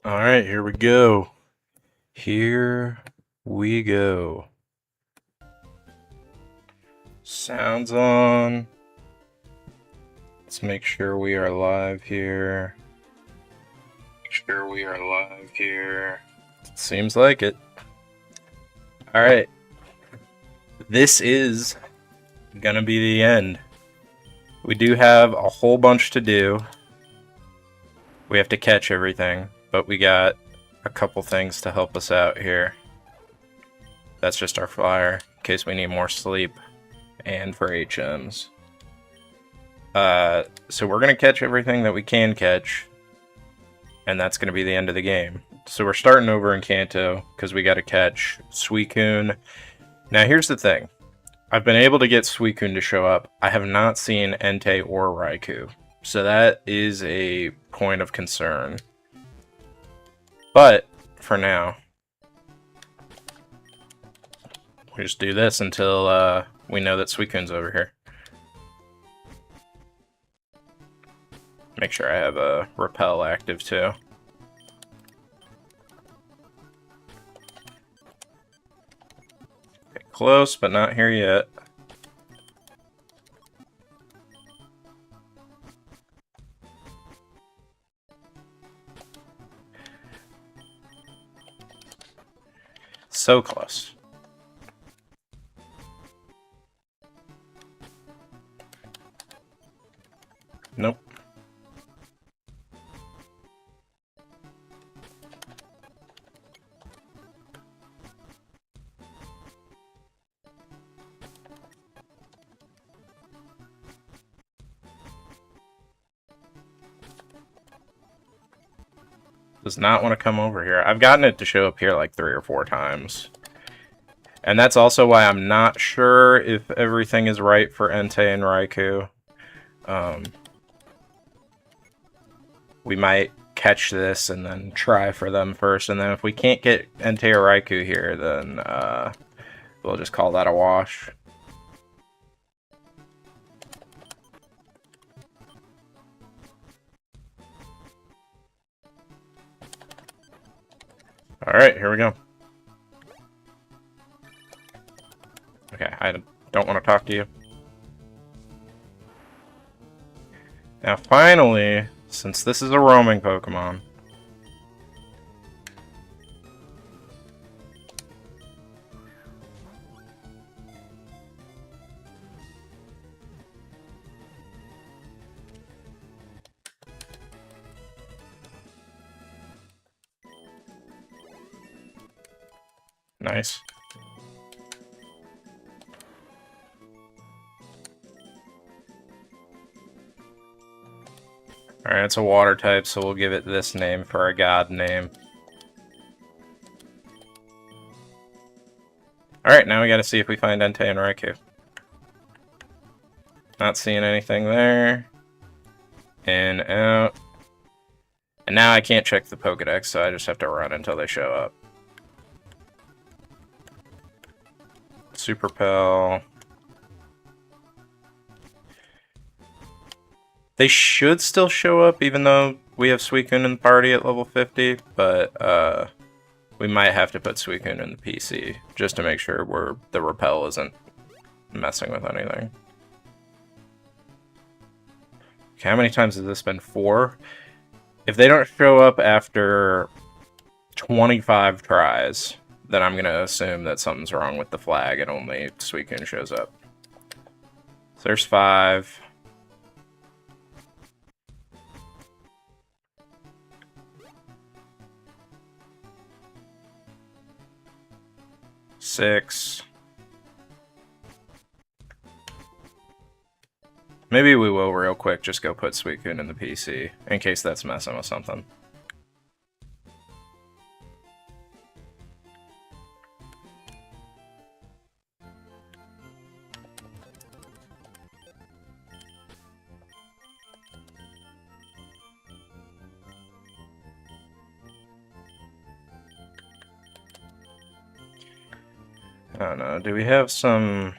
Alright, here we go. Here we go. Sounds on. Let's make sure we are live here. Seems like it. Alright. This is gonna be the end. We do have a whole bunch to do. We have to catch everything, but we got a couple things to help us out here. That's just our flyer, in case we need more sleep, and for HMs. So we're gonna catch everything that we can catch, and that's gonna be the end of the game. So we're starting over in Kanto, because we gotta catch Suicune. Now here's the thing. I've been able to get Suicune to show up. I have not seen Entei or Raikou. So that is a point of concern. But, for now, we just do this until we know that Suicune's over here. Make sure I have a Repel active too. Okay, close, but not here yet. So close. Nope. Does not want to come over here. I've gotten it to show up here like 3 or 4 times. And that's also why I'm not sure if everything is right for Entei and Raikou. We might catch this and then try for them first, and then if we can't get Entei or Raikou here, then we'll just call that a wash. Alright, here we go. Okay, I don't want to talk to you. Now finally, since this is a roaming Pokemon, nice. Alright, it's a water type, so we'll give it this name for a god name. Alright, now we gotta see if we find Entei and Raikou. Not seeing anything there. In, out. And now I can't check the Pokedex, so I just have to run until they show up. Super Pell. They should still show up, even though we have Suicune in the party at level 50, but we might have to put Suicune in the PC, just to make sure the Repel isn't messing with anything. Okay, how many times has this been? 4? If they don't show up after 25 tries, then I'm going to assume that something's wrong with the flag and only Suicune shows up. So there's 5. Six. Maybe we will real quick just go put Suicune in the PC, in case that's messing with something. I don't know, do we have some...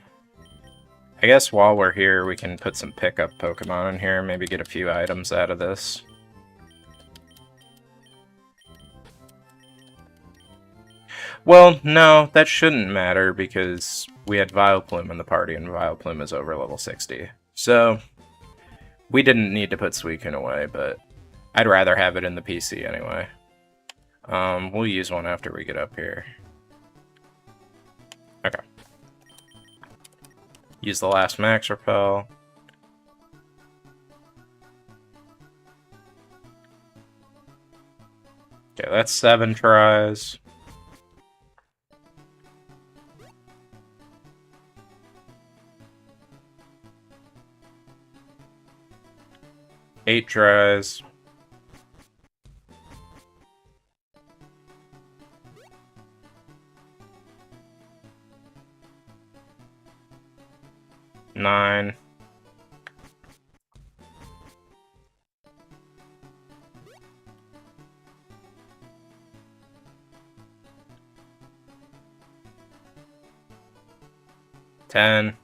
I guess while we're here, we can put some pickup Pokemon in here, maybe get a few items out of this. Well, no, that shouldn't matter because we had Vileplume in the party and Vileplume is over level 60. So, we didn't need to put Suicune away, but I'd rather have it in the PC anyway. We'll use one after we get up here. Okay. Use the last Max Repel. Okay, that's 7 tries. Eight tries. Nine. Ten.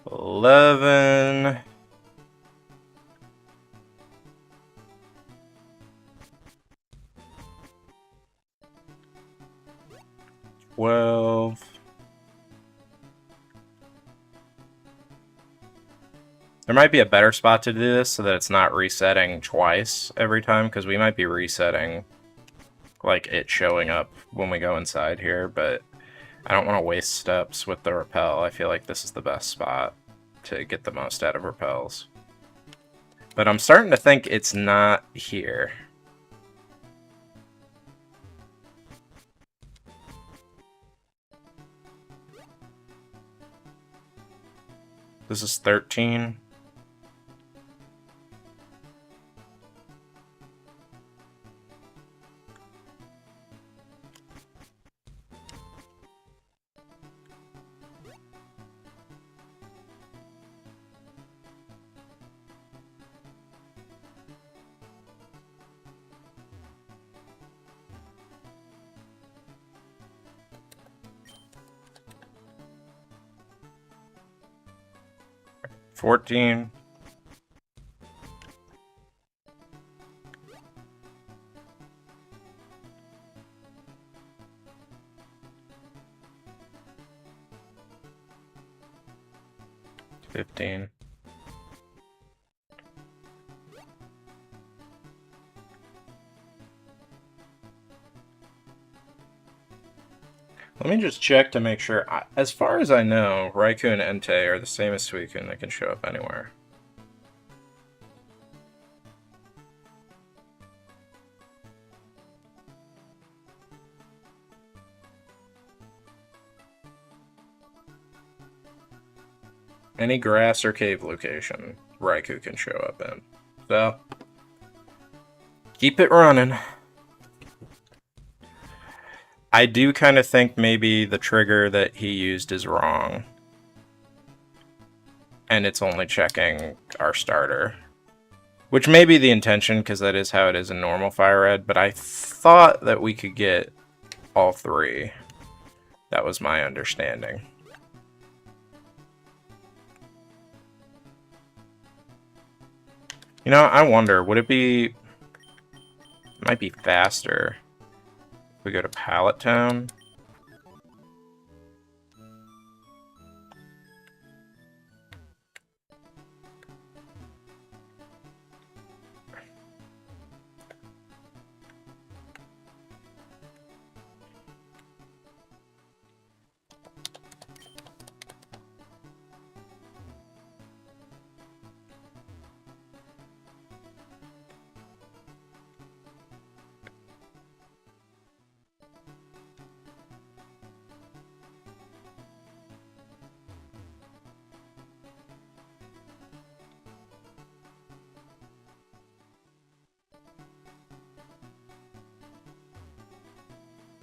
11. 12. There might be a better spot to do this so that it's not resetting twice every time, because we might be resetting, like, it showing up when we go inside here, but I don't want to waste steps with the repel. I feel like this is the best spot to get the most out of repels. But I'm starting to think it's not here. This is 13. $14. $15. Let me just check to make sure. As far as I know, Raikou and Entei are the same as Suicune. They can show up anywhere. Any grass or cave location, Raikou can show up in. So, keep it running. I do kind of think maybe the trigger that he used is wrong. And it's only checking our starter. Which may be the intention, because that is how it is in normal Fire Red, but I thought that we could get all three. That was my understanding. You know, I wonder, would it be... It might be faster if we go to Pallet Town.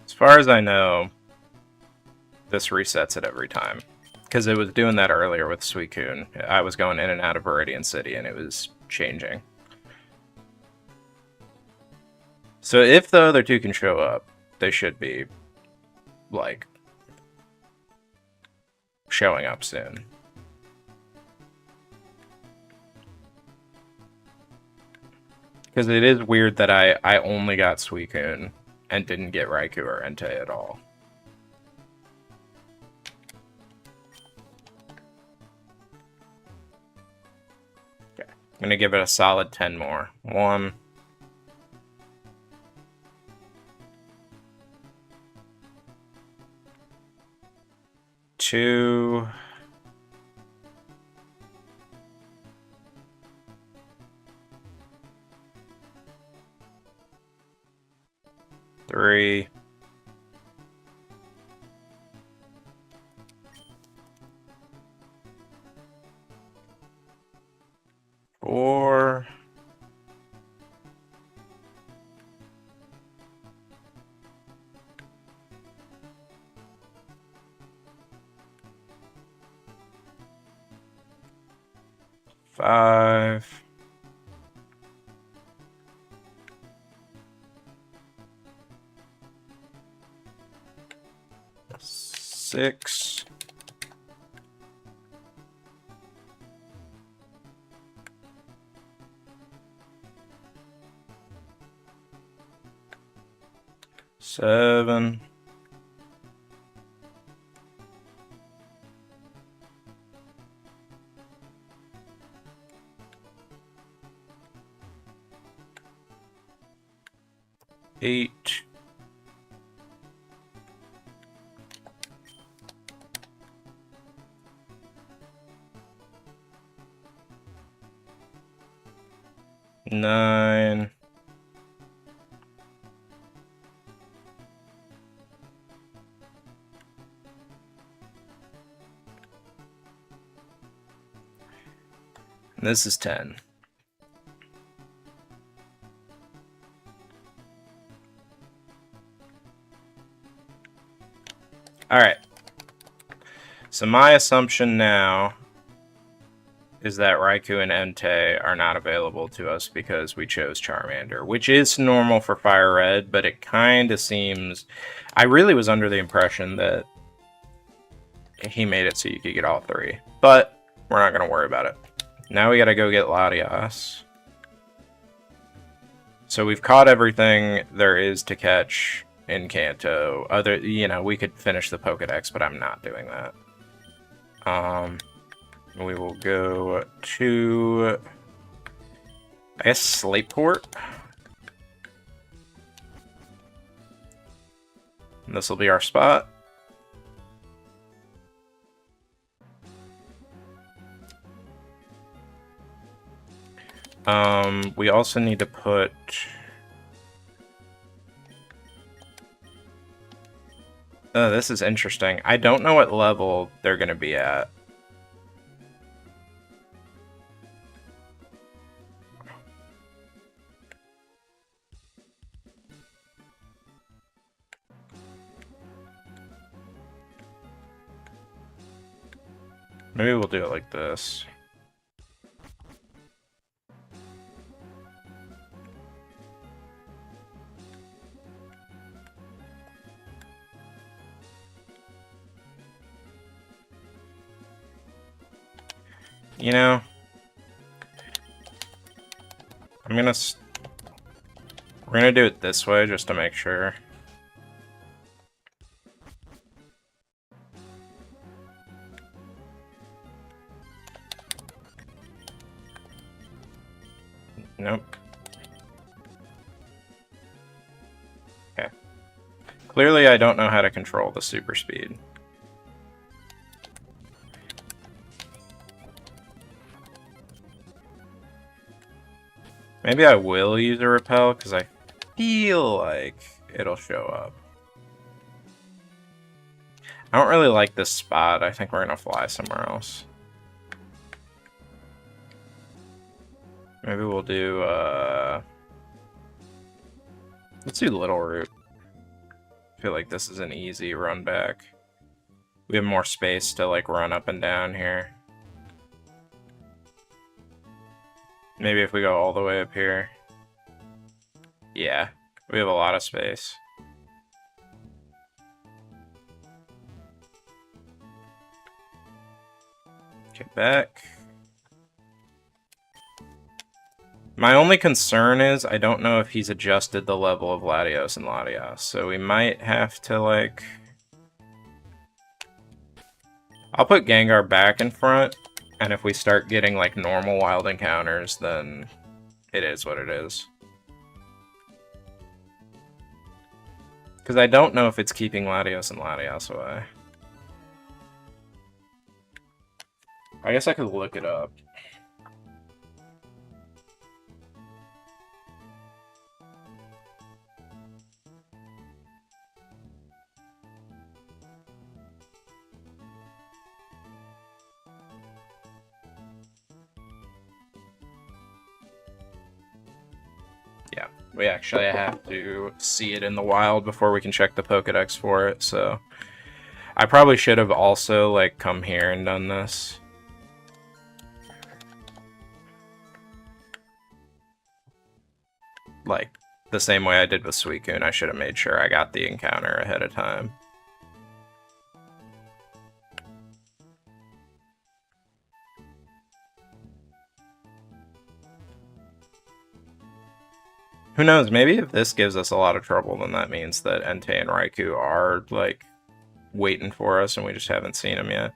As far as I know, this resets it every time. Because it was doing that earlier with Suicune. I was going in and out of Viridian City and it was changing. So if the other two can show up, they should be, like, showing up soon. Because it is weird that I only got Suicune and didn't get Raikou or Entei at all. Okay, I'm gonna give it a solid 10 more. 1, 2, 3, 4, 5, 6, 7, 8, 9, 10. This is 10. Alright. So my assumption now is that Raikou and Entei are not available to us because we chose Charmander, which is normal for Fire Red, but it kind of seems... I really was under the impression that he made it so you could get all 3, but we're not going to worry about it. Now we gotta go get Latias. So we've caught everything there is to catch in Kanto. We could finish the Pokedex, but I'm not doing that. We will go to, I guess, Slateport. This will be our spot. We also need to put... Oh, this is interesting. I don't know what level they're going to be at. Maybe we'll do it like this. You know, we're gonna do it this way just to make sure. Nope. Okay. Clearly I don't know how to control the super speed. Maybe I will use a repel, because I feel like it'll show up. I don't really like this spot. I think we're going to fly somewhere else. Maybe we'll do, let's do Little Root. I feel like this is an easy run back. We have more space to, like, run up and down here. Maybe if we go all the way up here. Yeah, we have a lot of space. Get back. My only concern is I don't know if he's adjusted the level of Latios and Latias, so we might have to, like... I'll put Gengar back in front, and if we start getting, like, normal wild encounters, then it is what it is. Because I don't know if it's keeping Latios and Latias away. I guess I could look it up. Yeah, we actually have to see it in the wild before we can check the Pokedex for it, so... I probably should have also, like, come here and done this. Like, the same way I did with Suicune, I should have made sure I got the encounter ahead of time. Who knows, maybe if this gives us a lot of trouble, then that means that Entei and Raikou are, like, waiting for us and we just haven't seen them yet.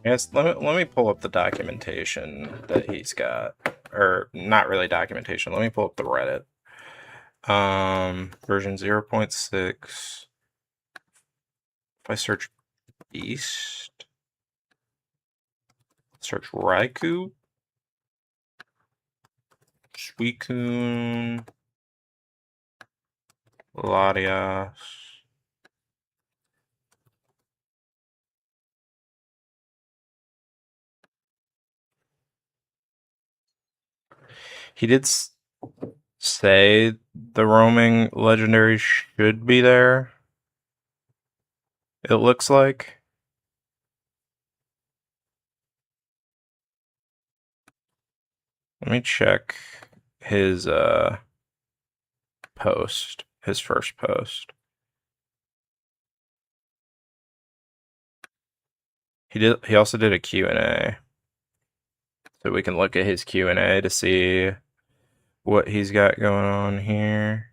Yes, let me pull up the documentation that he's got. Or, not really documentation, let me pull up the Reddit. Version 0.6. If I search Beast, search Raikou, Suicune, Latias. He did say the roaming legendary should be there. It looks like. Let me check his post, his first post. He also did a Q&A. So we can look at his Q&A to see what he's got going on here.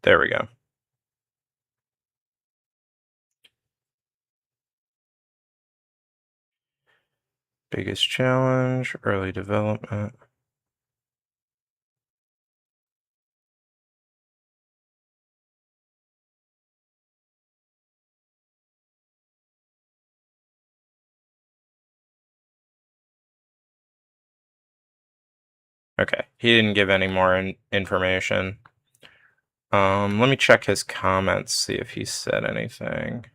There we go. Biggest challenge, early development. Okay, he didn't give any more information. Let me check his comments, see if he said anything.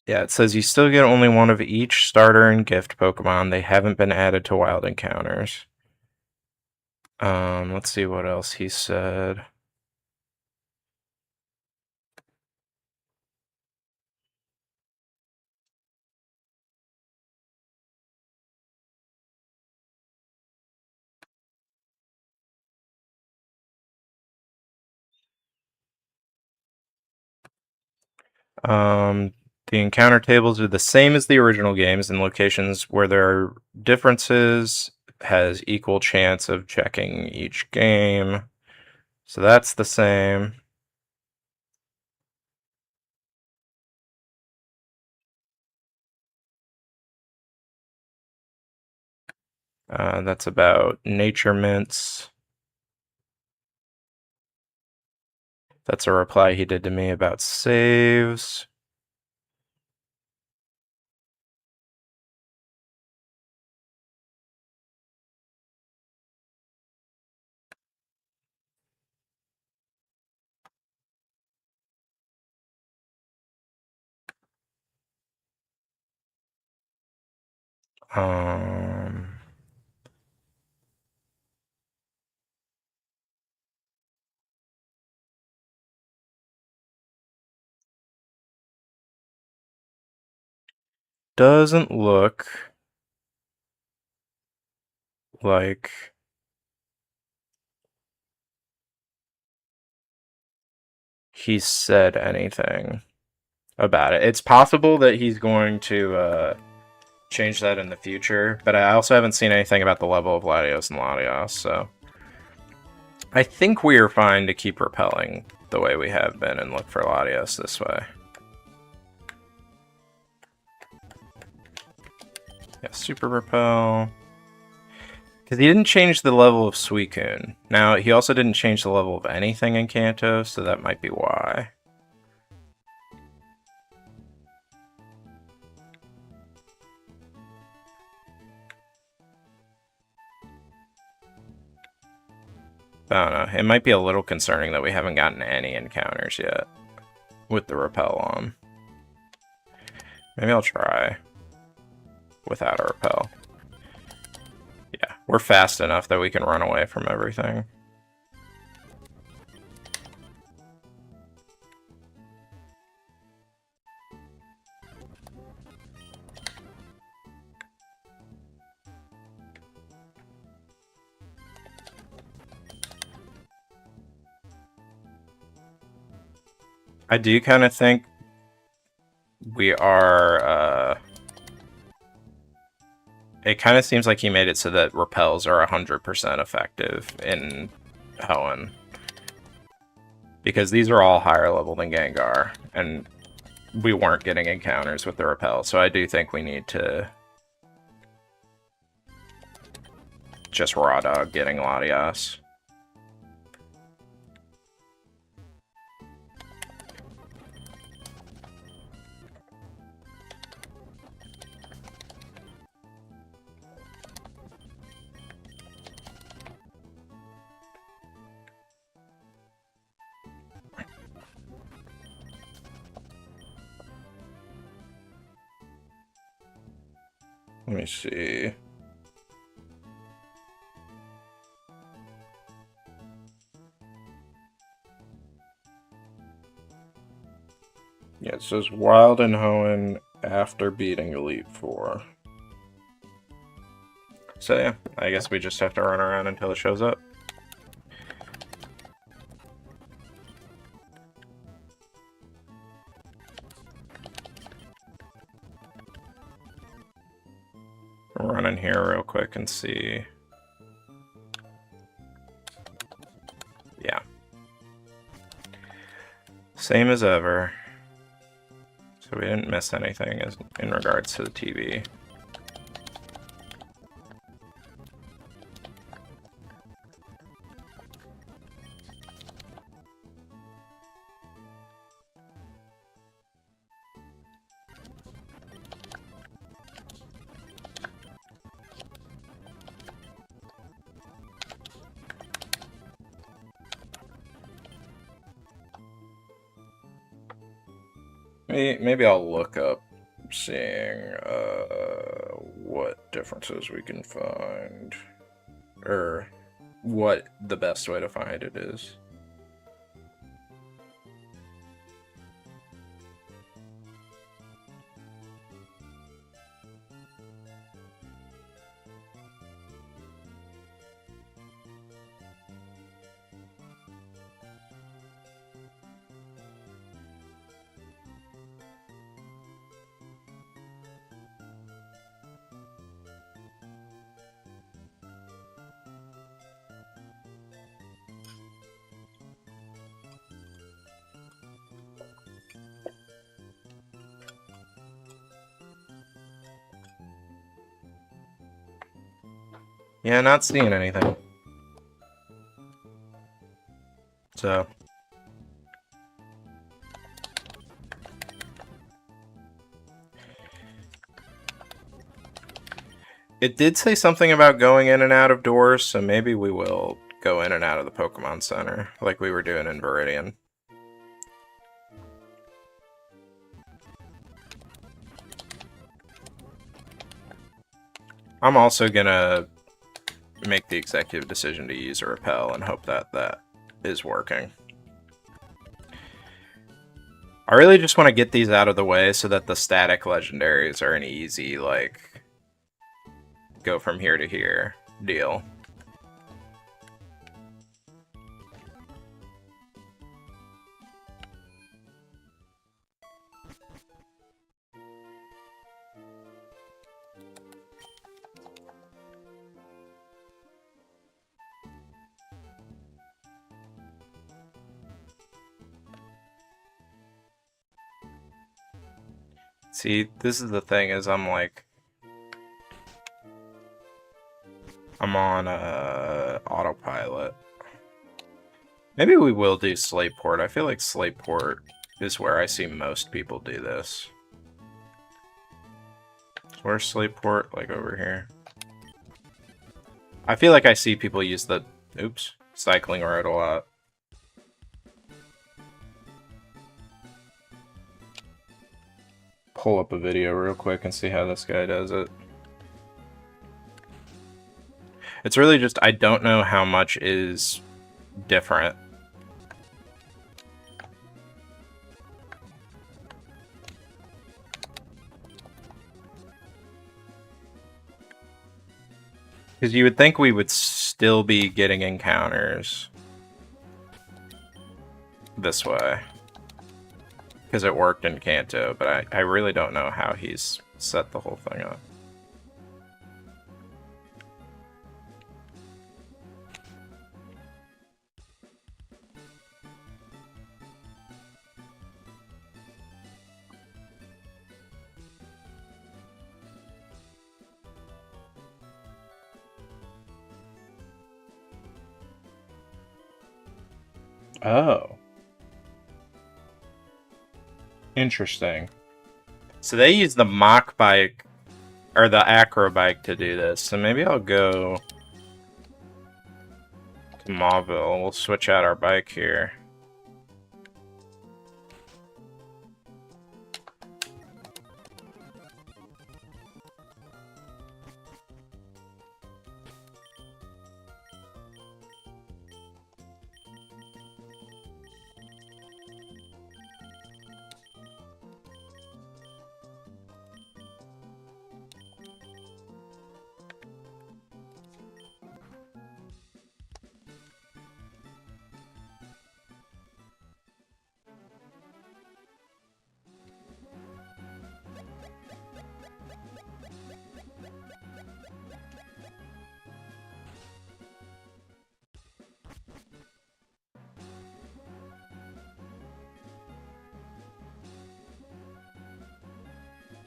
Yeah, it says you still get only one of each starter and gift Pokemon. They haven't been added to wild encounters. Let's see what else he said. The encounter tables are the same as the original games in locations where there are differences, has equal chance of checking each game. So that's the same. That's about nature mints. That's a reply he did to me about saves. Um, doesn't look like he said anything about it. It's possible that he's going to change that in the future, but I also haven't seen anything about the level of Latios and Latios, so I think we are fine to keep repelling the way we have been and look for Latios this way. Yeah, super repel. Because he didn't change the level of Suicune. Now, he also didn't change the level of anything in Kanto, so that might be why. I don't know. It might be a little concerning that we haven't gotten any encounters yet with the repel on. Maybe I'll try without a repel. Yeah, we're fast enough that we can run away from everything. I do kind of think we are, it kind of seems like he made it so that repels are 100% effective in Hoenn. Because these are all higher level than Gengar, and we weren't getting encounters with the repel, so I do think we need to just raw dog getting Latias. Let me see. Yeah, it says Wild and Hoenn after beating Elite Four. So yeah, I guess we just have to run around until it shows up. Run in here real quick and see. Yeah. Same as ever. So we didn't miss anything in regards to the TV. Maybe I'll look up seeing what differences we can find, or what the best way to find it is. Yeah, not seeing anything. So. It did say something about going in and out of doors, so maybe we will go in and out of the Pokemon Center, like we were doing in Viridian. I'm also gonna make the executive decision to use a Repel and hope that that is working. I really just want to get these out of the way so that the static legendaries are an easy, like, go from here to here deal. See, this is the thing, is I'm on autopilot. Maybe we will do Slateport. I feel like Slateport is where I see most people do this. Where's Slateport? Like over here. I feel like I see people use the, oops, cycling road a lot. Pull up a video real quick and see how this guy does it. It's really just, I don't know how much is different. Because you would think we would still be getting encounters this way. Because it worked in Kanto, but I really don't know how he's set the whole thing up. Oh. Interesting. So they use the Mach Bike, or the Acro Bike to do this, so maybe I'll go to Mauville. We'll switch out our bike here.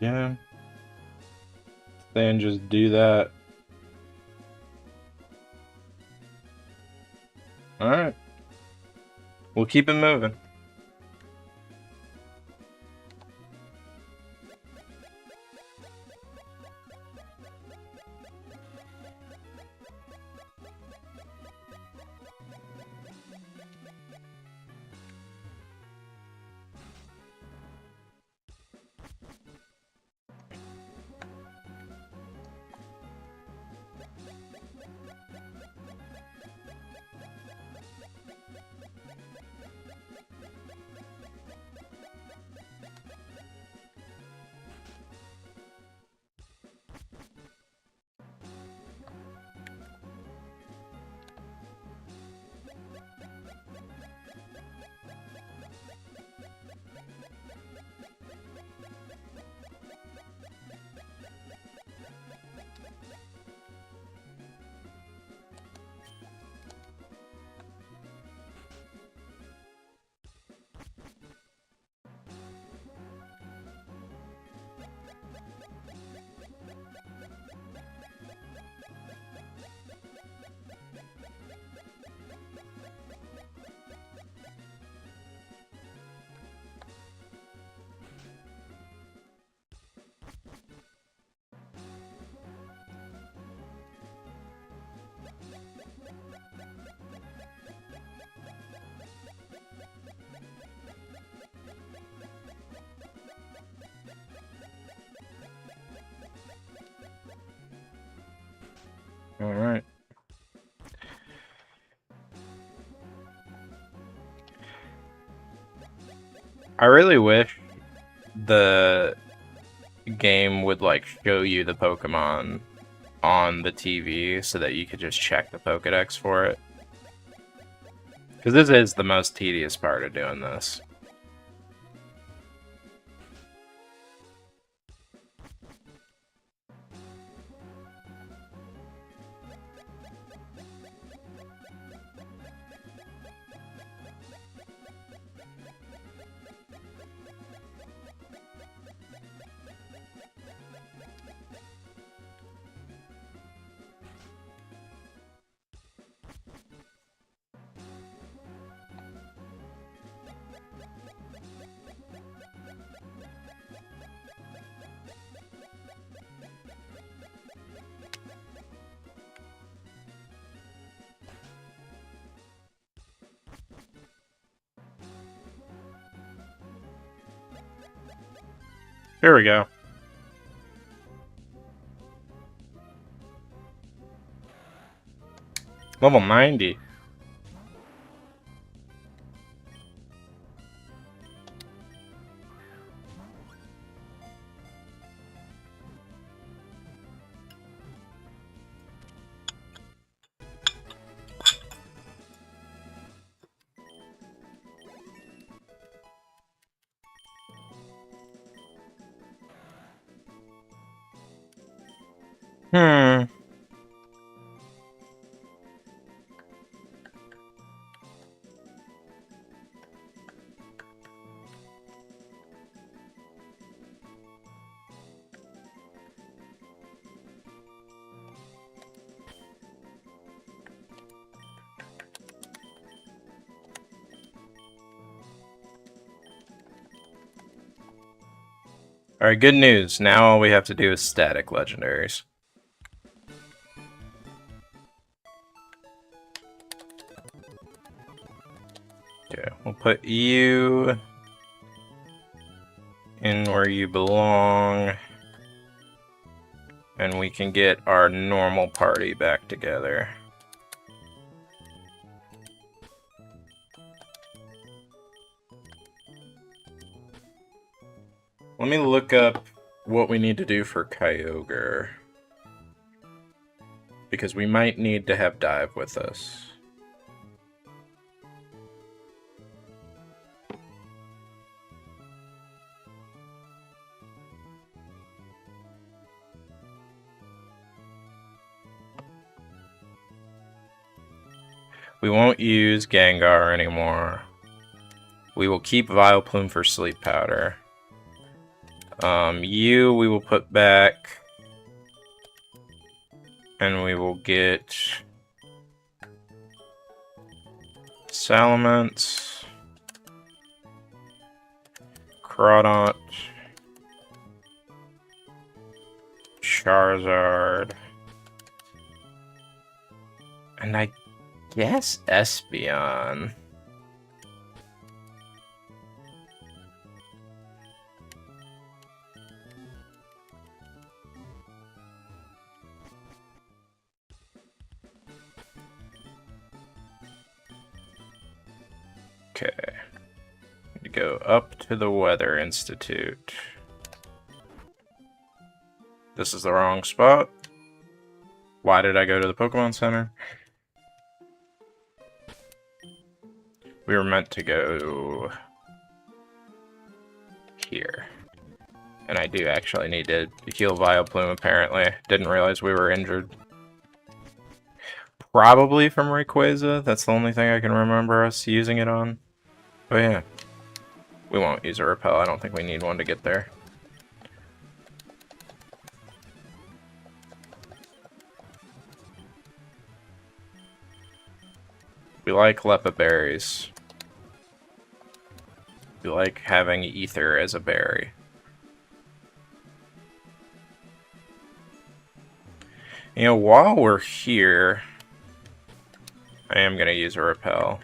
Yeah. Then just do that. Alright. We'll keep it moving. Alright. I really wish the game would like show you the Pokemon on the TV so that you could just check the Pokedex for it. Because this is the most tedious part of doing this. Here we go. Level 90. Hmm. Alright, good news. Now all we have to do is static legendaries. Okay, we'll put you in where you belong. And we can get our normal party back together. Let me look up what we need to do for Kyogre. Because we might need to have Dive with us. We won't use Gengar anymore. We will keep Vileplume for Sleep Powder. You we will put back. And we will get Salamence, Crawdaunt, Charizard, and I guess Espeon. Okay. Need to go up to the Weather Institute. This is the wrong spot. Why did I go to the Pokemon Center? We were meant to go here. And I do actually need to heal Vileplume, apparently. Didn't realize we were injured. Probably from Rayquaza. That's the only thing I can remember us using it on. Oh yeah. We won't use a Repel. I don't think we need one to get there. We like Lepa berries. We like having Ether as a berry. You know, while we're here, I am going to use a Repel.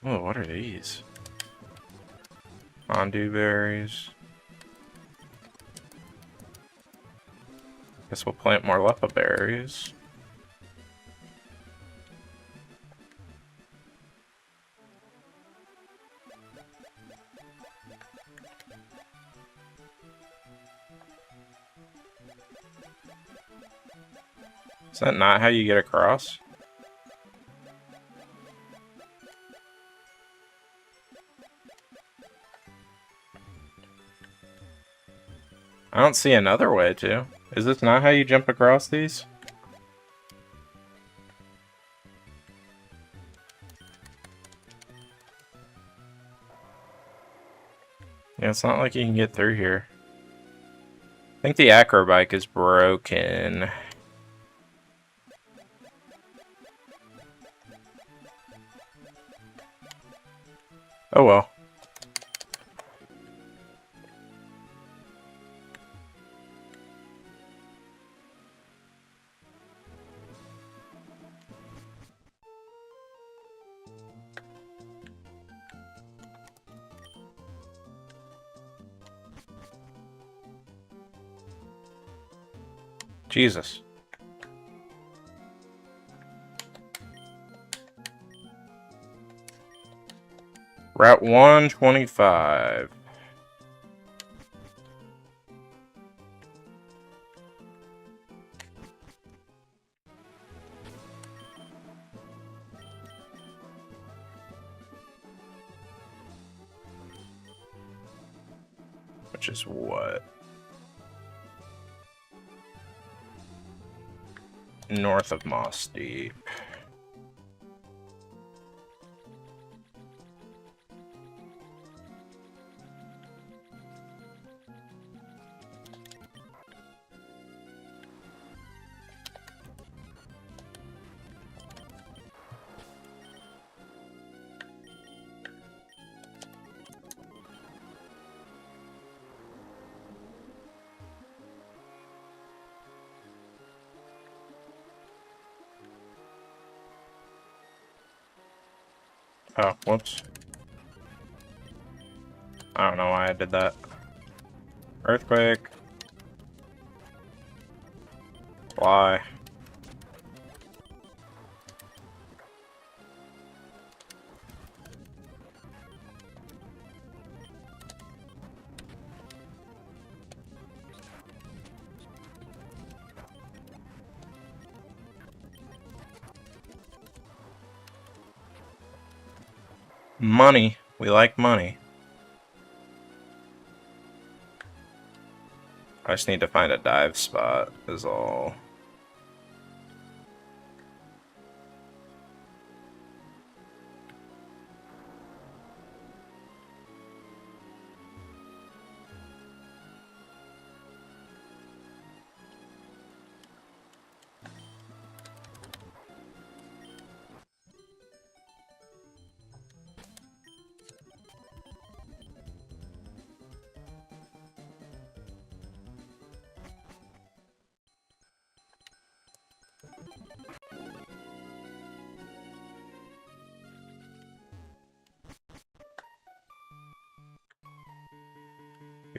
Oh, what are these? Fondue berries. Guess we'll plant more lepa berries. Is that not how you get across? I don't see another way to. Is this not how you jump across these? Yeah, it's not like you can get through here. I think the acrobike is broken. Oh well. Jesus. Route 125. Which is what? North of Moss Deep. Oh, whoops. I don't know why I did that. Earthquake. Fly. Money. We like money. I just need to find a dive spot, is all.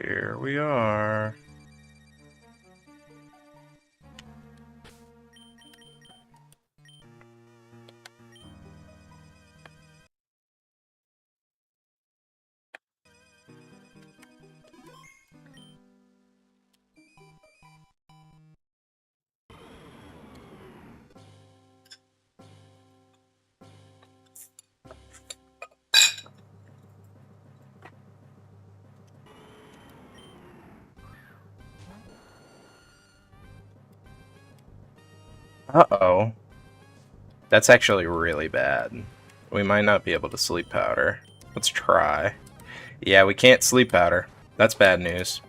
Here we are. Uh-oh. That's actually really bad. We might not be able to sleep powder. Let's try. Yeah, we can't sleep powder. That's bad news.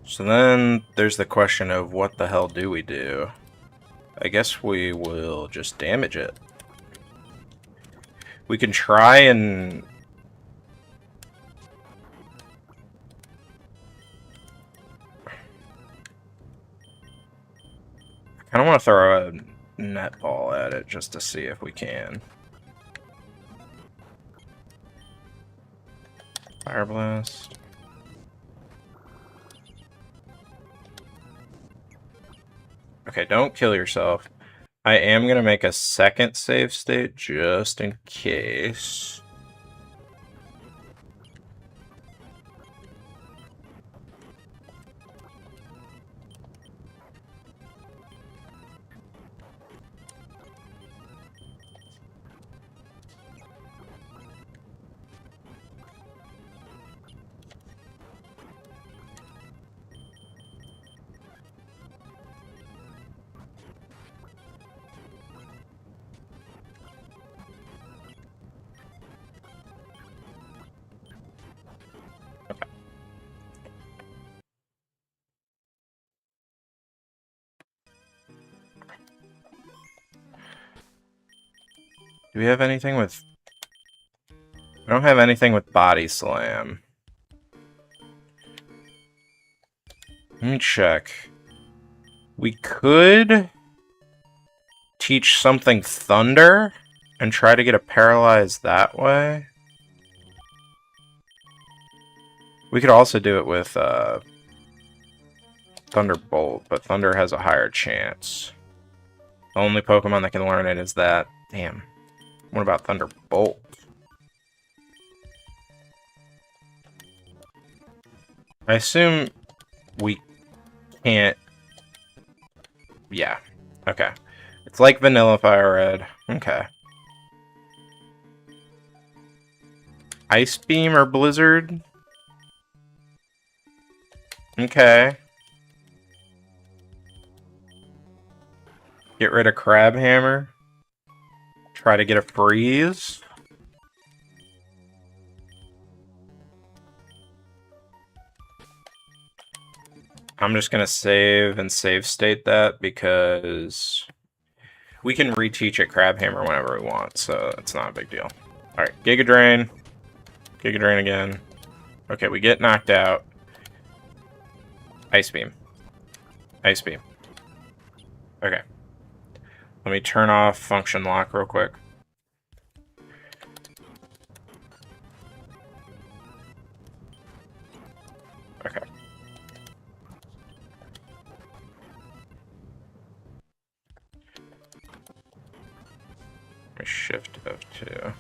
So then there's the question of what the hell do we do? I guess we will just damage it. We can try and... I kind of want to throw netball at it just to see if we can. Fire Blast. Okay, don't kill yourself. I am going to make a second save state just in case. Do we have anything with... I don't have anything with Body Slam. Let me check. We could teach something Thunder and try to get it paralyzed that way. We could also do it with Thunderbolt, but Thunder has a higher chance. The only Pokemon that can learn it is that. Damn. What about Thunderbolt? I assume we can't... Yeah. Okay. It's like Vanilla Fire Red. Okay. Ice Beam or Blizzard? Okay. Get rid of Crab Hammer. Try to get a freeze. I'm just going to save and save state that because we can reteach it Crab Hammer whenever we want, so it's not a big deal. Alright, Giga Drain. Giga Drain again. Okay, we get knocked out. Ice Beam. Ice Beam. Okay. Let me turn off Function Lock real quick. Okay. Let me shift F2.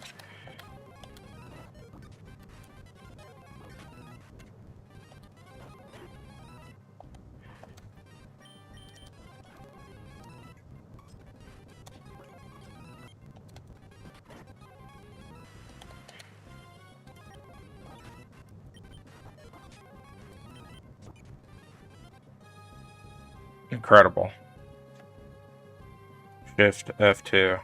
Incredible. Shift F2.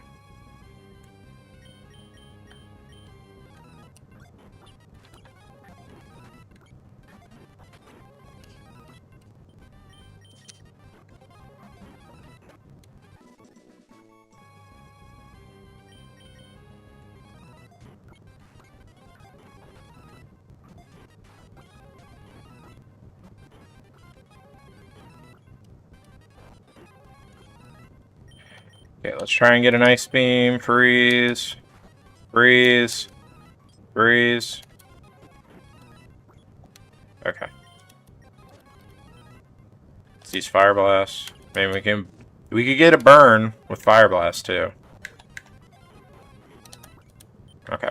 Okay, let's try and get an Ice Beam. Freeze. Freeze. Freeze. Okay. Let's use Fire Blast. Maybe we could get a burn with Fire Blast too. Okay.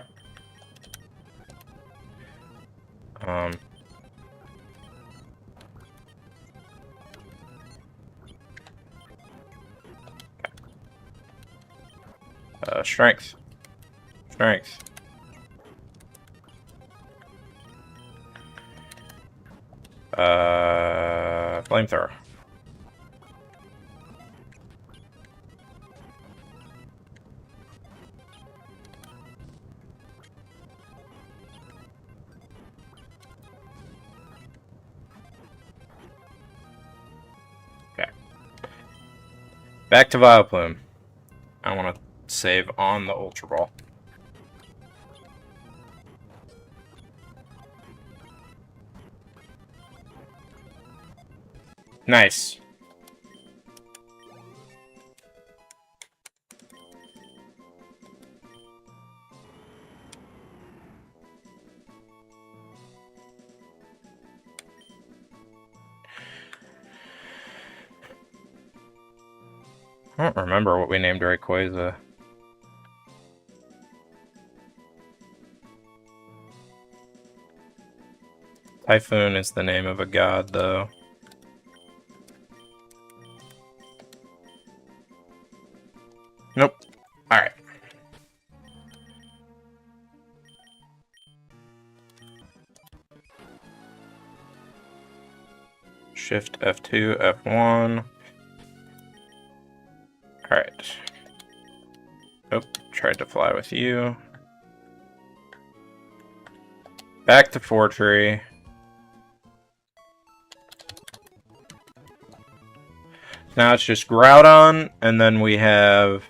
Strength. Strength. Flamethrower. Okay. Back to Vileplume. I want to save on the Ultra Ball. Nice. I don't remember what we named Rayquaza. Typhoon is the name of a god, though. Nope. Alright. Shift F2, F1. Alright. Oh, tried to fly with you. Back to Fortree. Now it's just Groudon, and then we have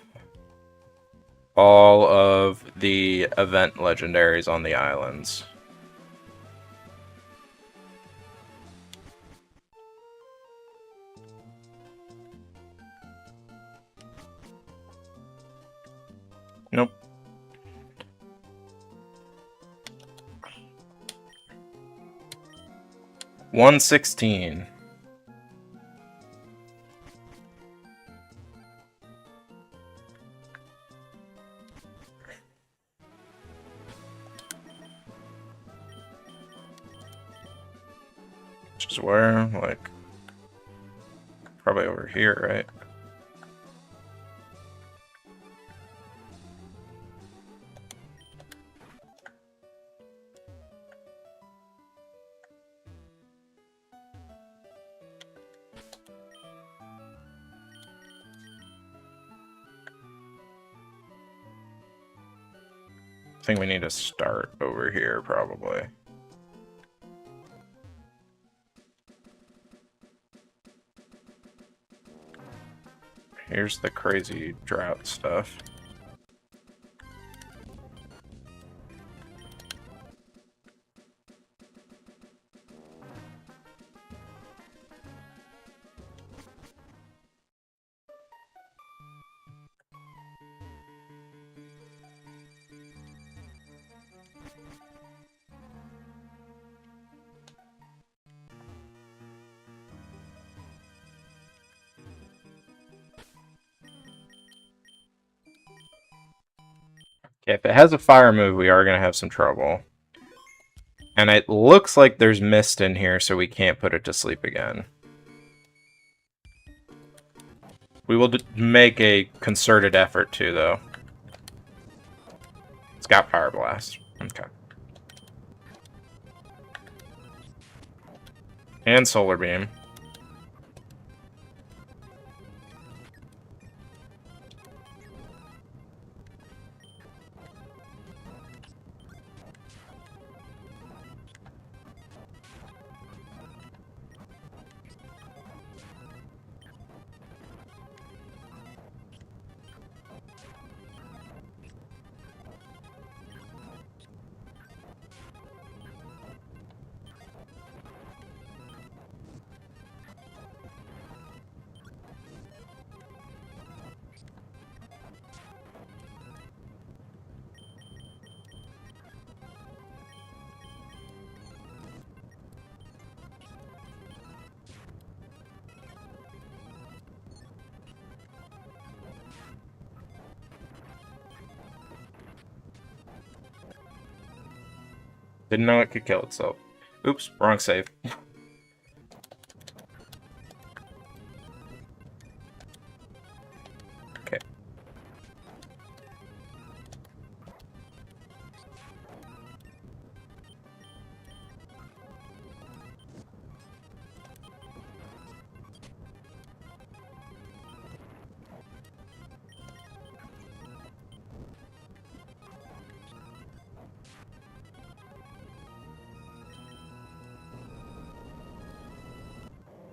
all of the event legendaries on the islands. Nope. $116. Which is where, like, probably over here, right? I think we need to start over here, probably. Here's the crazy drought stuff. Okay, if it has a fire move, we are going to have some trouble. And it looks like there's mist in here, so we can't put it to sleep again. We will make a concerted effort to, though. It's got Fire Blast. Okay. And Solar Beam. Didn't know it could kill itself. Oops, wrong save. Okay.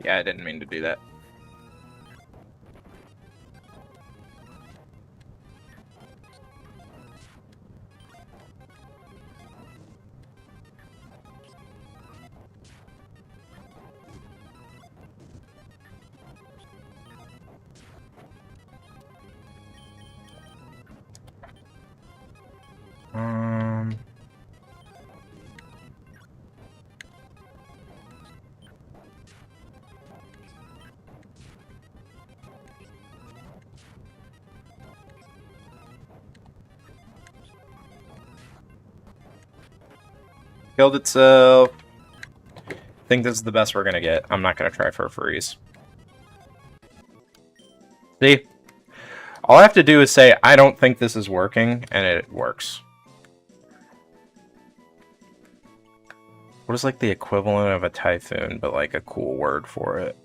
Yeah, I didn't mean to do that. Um... Killed itself. I think this is the best we're gonna get. I'm not gonna try for a freeze. See? All I have to do is say, I don't think this is working, and it works. What is like the equivalent of a typhoon, but like a cool word for it?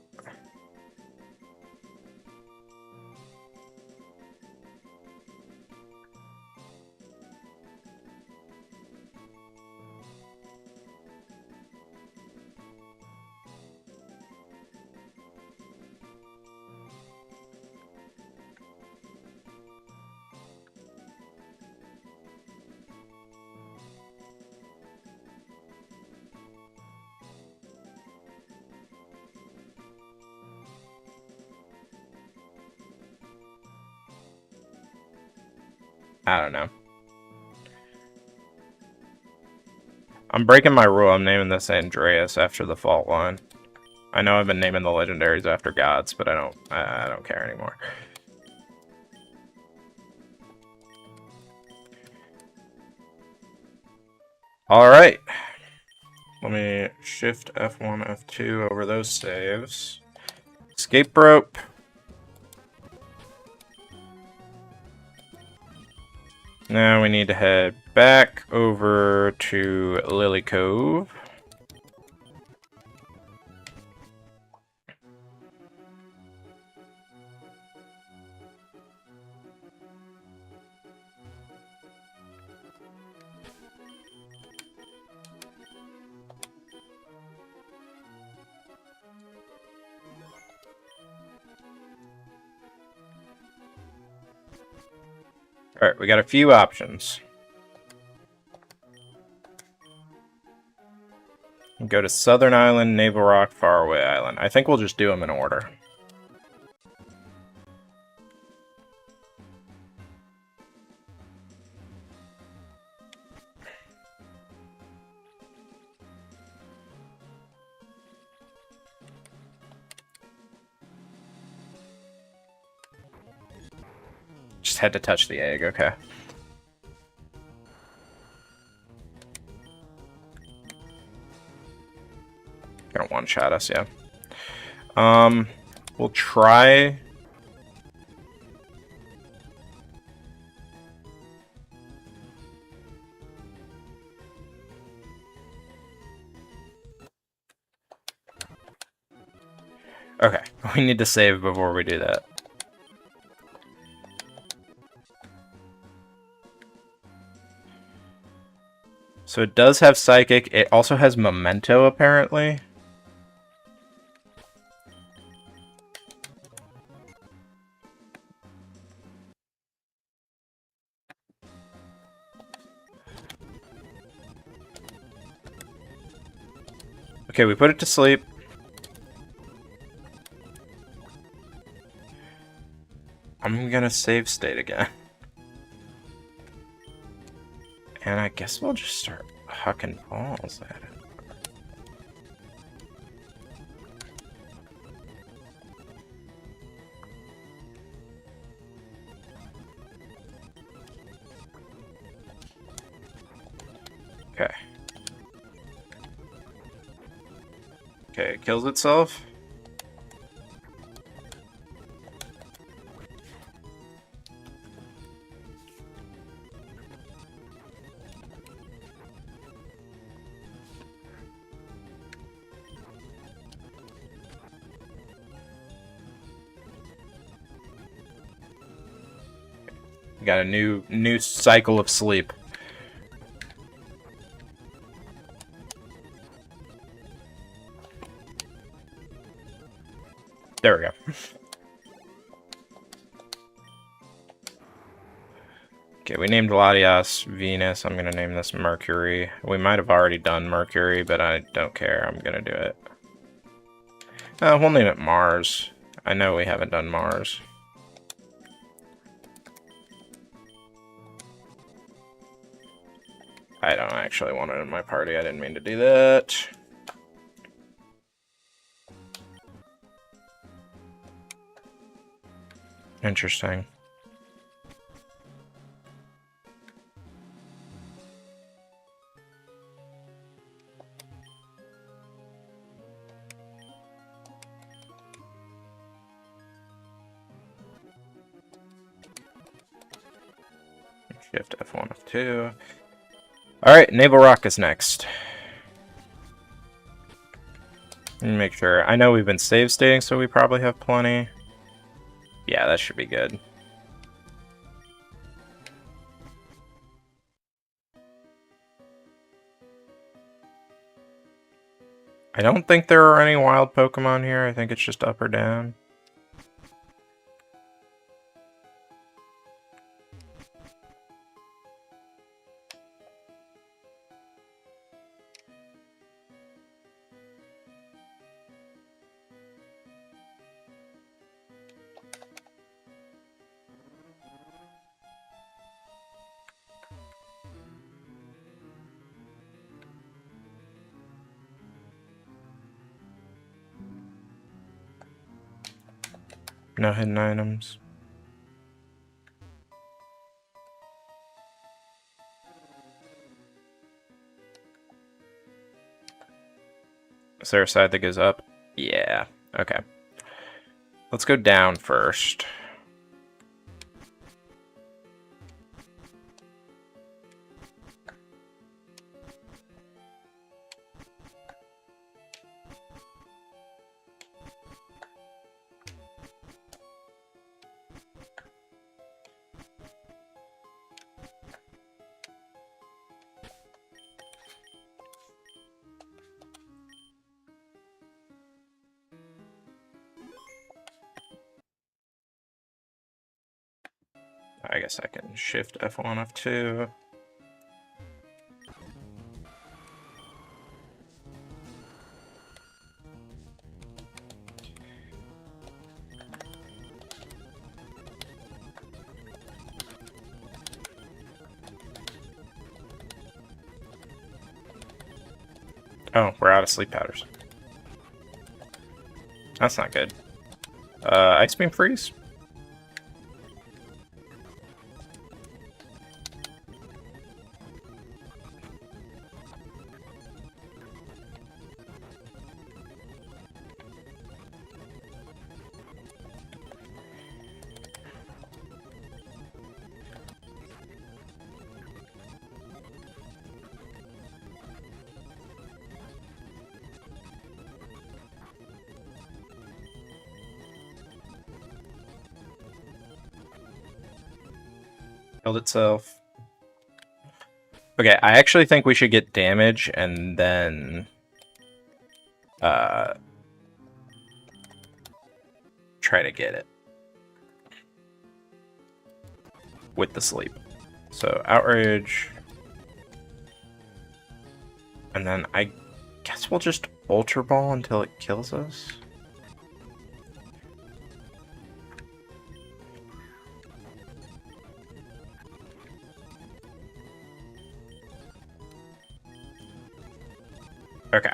I don't know. I'm breaking my rule. I'm naming this Andreas after the fault line. I know I've been naming the legendaries after gods, but I don't care anymore. All right. Let me shift F1, F2 over those saves. Escape rope. Now we need to head back over to Lily Cove. Alright, we got a few options. Go to Southern Island, Naval Rock, Faraway Island. I think we'll just do them in order. Just had to touch the egg, okay. Gonna one-shot us, yeah. We'll try... Okay, we need to save before we do that. So it does have Psychic. It also has Memento, apparently. Okay, we put it to sleep. I'm gonna save state again. And I guess we'll just start hucking balls at it. Okay. Okay, it kills itself. Got a new cycle of sleep. There we go. Okay, we named Latias Venus. I'm gonna name this Mercury. We might have already done Mercury, but I don't care. I'm gonna do it. We'll name it Mars. I know we haven't done Mars. I don't actually want it in my party. I didn't mean to do that. Interesting. Shift F1, F2. Alright, Naval Rock is next. Let me make sure. I know we've been save stating, so we probably have plenty. Yeah, that should be good. I don't think there are any wild Pokemon here. I think it's just up or down. No hidden items. Is there a side that goes up? Yeah. Okay. Let's go down first. I guess I can shift F1, F2. Oh, we're out of sleep powders. That's not good. Ice Beam Freeze? Killed itself. Okay, I actually think we should get damage and then try to get it with the sleep. So Outrage, and then I guess we'll just Ultra Ball until it kills us. Okay.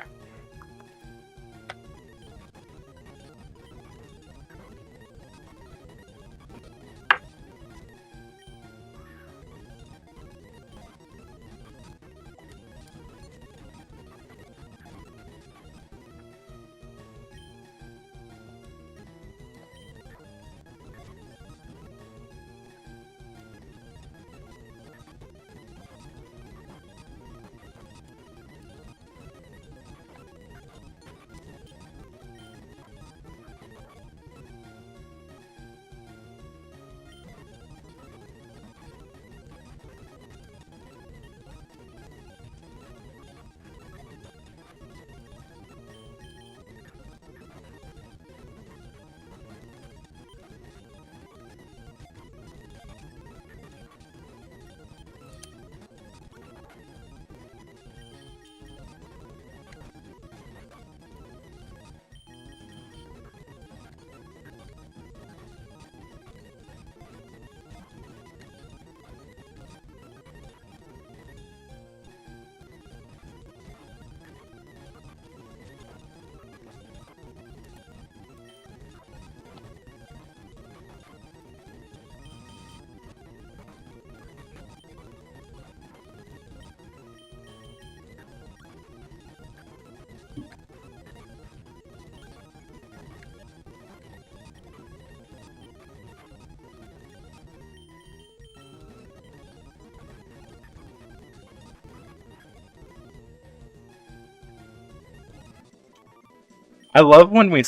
I love when we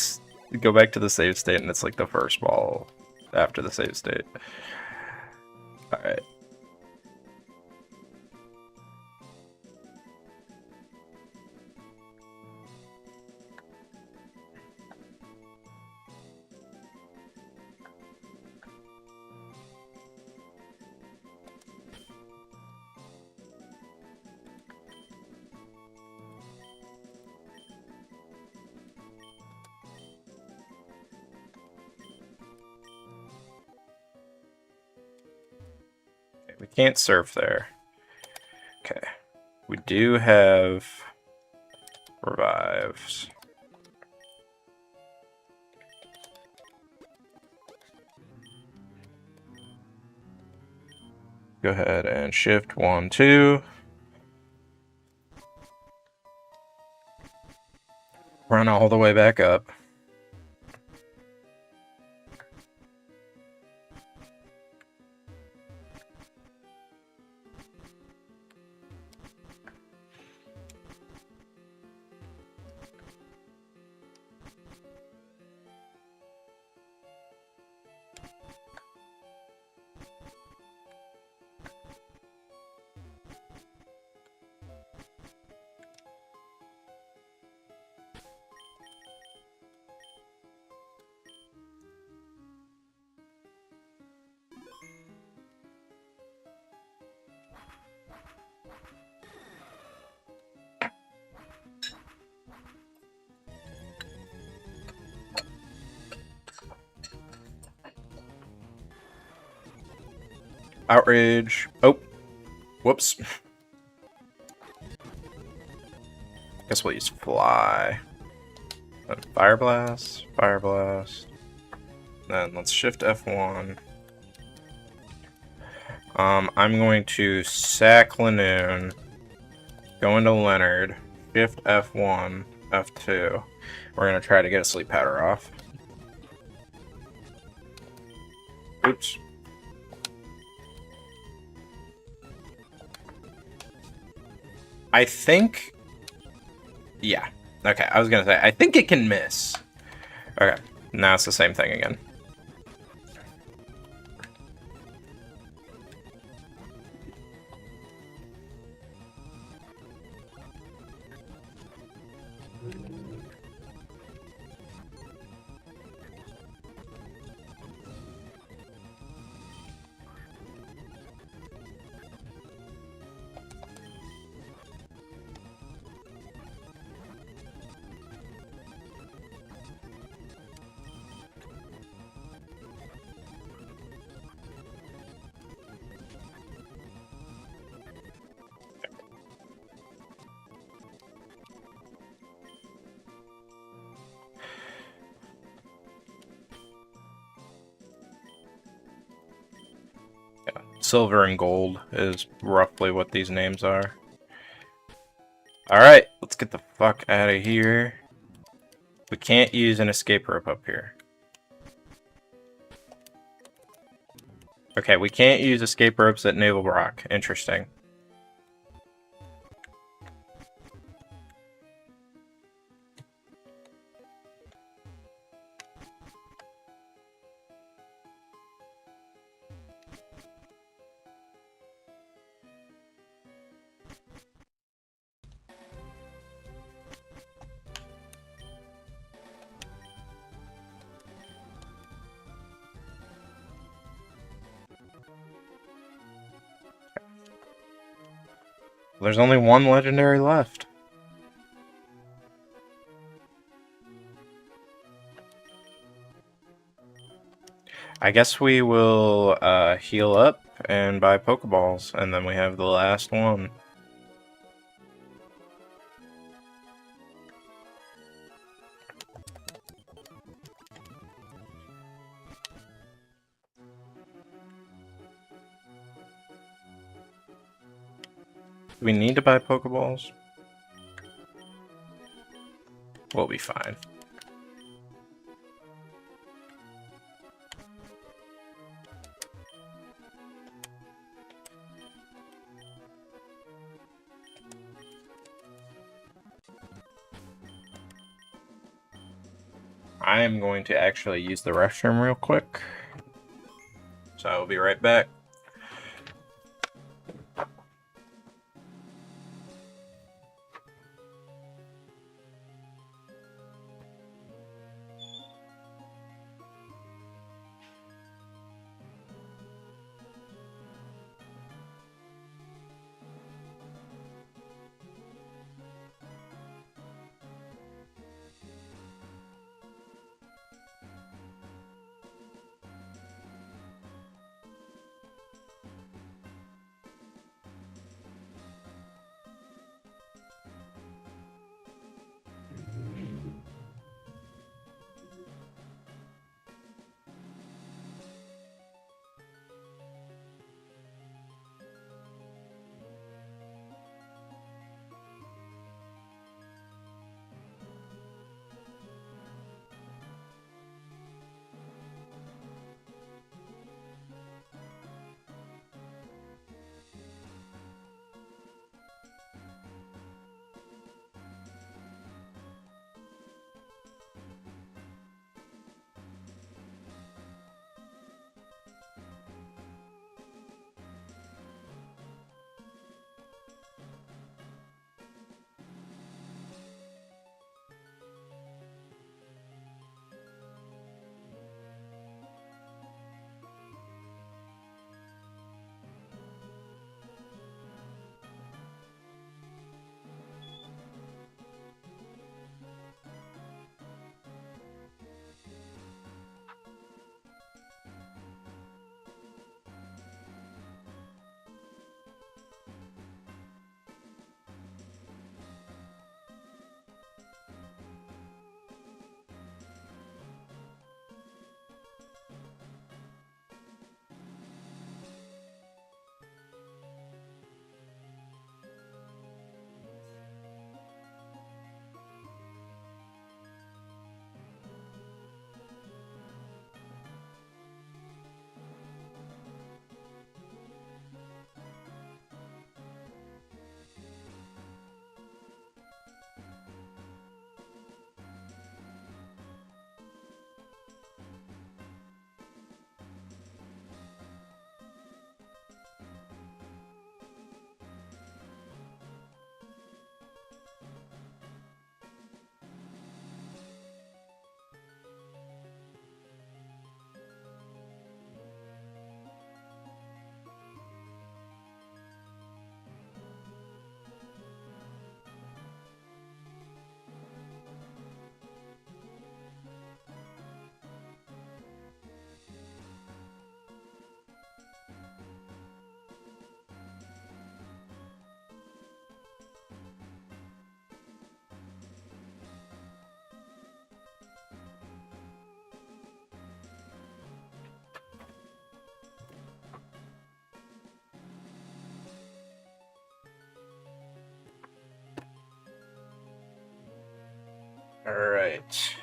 go back to the save state and it's like the first ball after the save state. Alright. We can't surf there. Okay. We do have revives. Go ahead and shift 1, 2. Run all the way back up. Outrage. Oh. Whoops. Guess we'll use fly. Fire blast. Fire blast. Then let's shift F1. I'm going to sack Lanoon. Go into Leonard. Shift F1. F2. We're going to try to get a sleep powder off. Oops. I think... Yeah. Okay, I was gonna say, I think it can miss. Okay, now it's the same thing again. Silver and gold is roughly what these names are. Alright, let's get the fuck out of here. We can't use an escape rope up here. Okay, we can't use escape ropes at Naval Rock. Interesting. There's only one legendary left. I guess we will heal up and buy Pokeballs, and then we have the last one. Do we need to buy Pokeballs? We'll be fine. I am going to actually use the restroom real quick. So I will be right back. All right.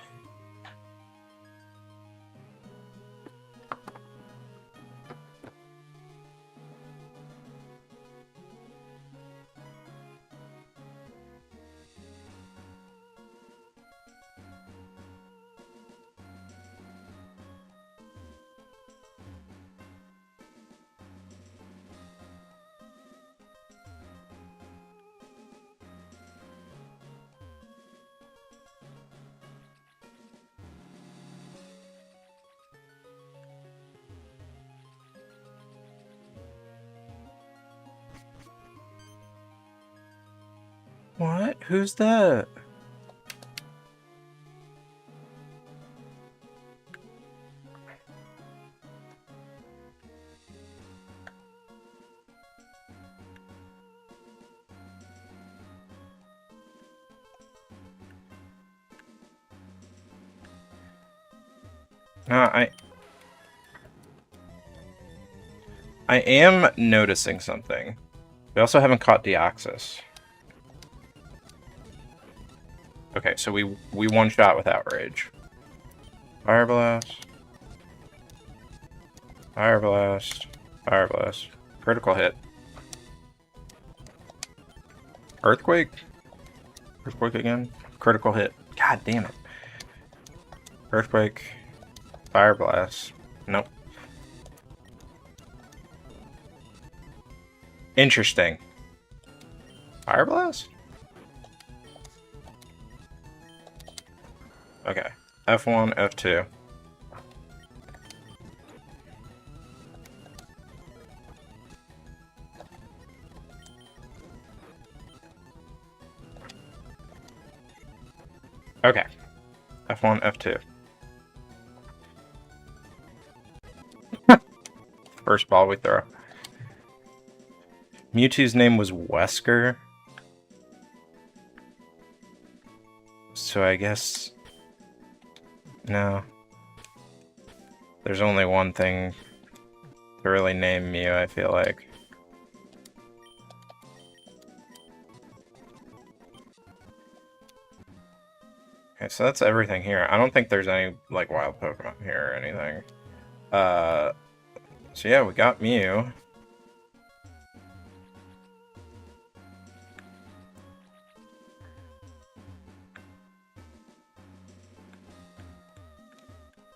What? Who's that? I am noticing something. We also haven't caught Deoxys. Okay, so we one shot with Outrage. Fire Blast. Fire Blast. Fire Blast. Critical hit. Earthquake? Earthquake again? Critical hit. God damn it. Earthquake. Fire blast. Nope. Interesting. Fire blast? Okay. F1, F2. Okay. F1, F2. First ball we throw. Mewtwo's name was Wesker. So I guess... No. There's only one thing to really name Mew, I feel like. Okay, so that's everything here. I don't think there's any, like, wild Pokemon here or anything. So yeah, we got Mew.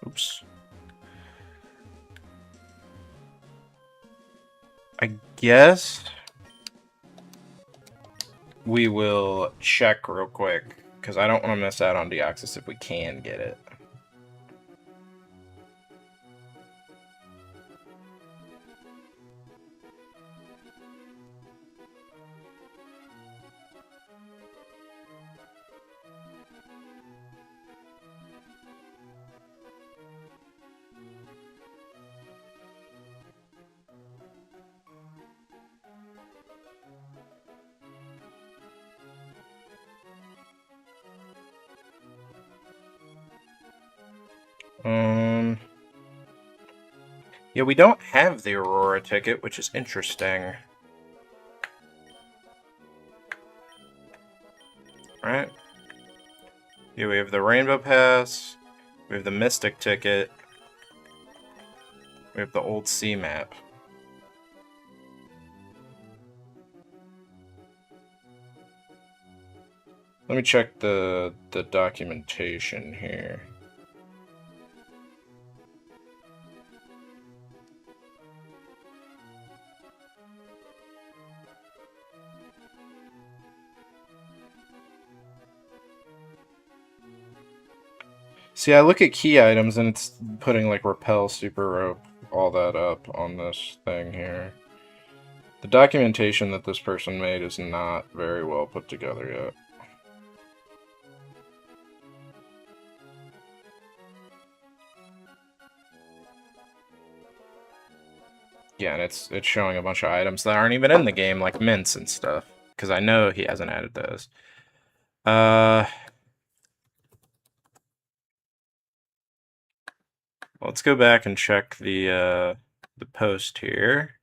Oops. I guess we will check real quick, because I don't want to miss out on Deoxys if we can get it. Yeah, we don't have the Aurora ticket, which is interesting. Right? Yeah, we have the Rainbow Pass, we have the Mystic ticket, we have the old sea map. Let me check the documentation here. See, I look at key items and it's putting like Repel, Super Rope, all that up on this thing here. The documentation that this person made is not very well put together yet. Yeah, and it's showing a bunch of items that aren't even in the game, like mints and stuff. Because I know he hasn't added those. Let's go back and check the post here.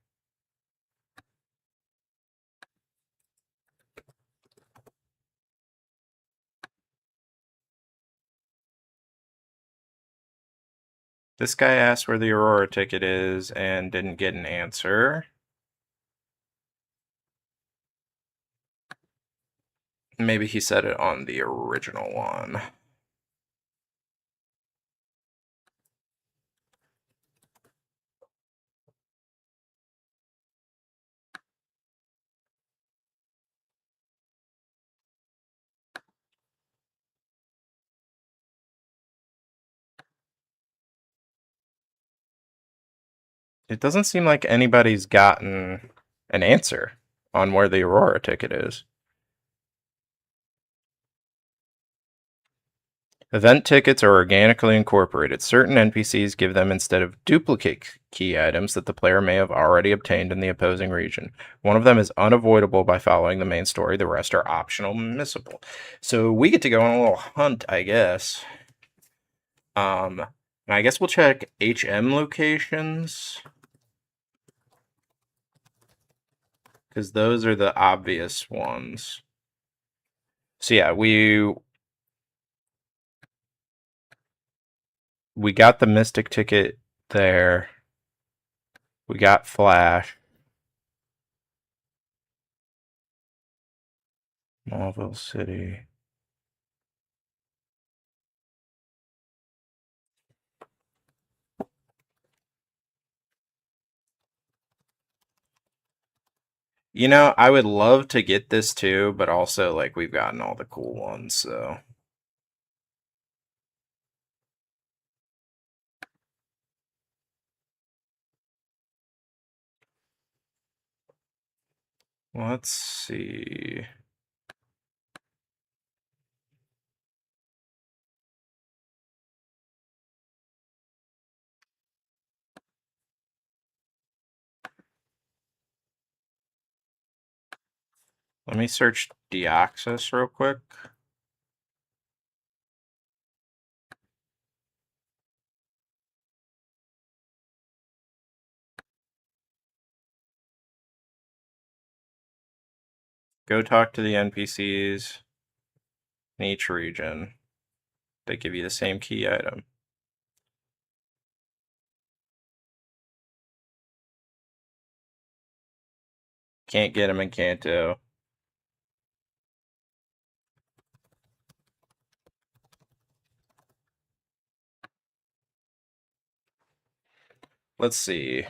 This guy asked where the Aurora ticket is and didn't get an answer. Maybe he said it on the original one. It doesn't seem like anybody's gotten an answer on where the Aurora ticket is. Event tickets are organically incorporated. Certain NPCs give them instead of duplicate key items that the player may have already obtained in the opposing region. One of them is unavoidable by following the main story. The rest are optional, missable. So we get to go on a little hunt, I guess. And I guess we'll check HM locations, because those are the obvious ones. So yeah, we got the Mystic ticket there. We got Flash. Smallville City. You know, I would love to get this too, but also, like, we've gotten all the cool ones, so. Let's see. Let me search Deoxys real quick. Go talk to the NPCs in each region. They give you the same key item. Can't get them in Kanto. Let's see.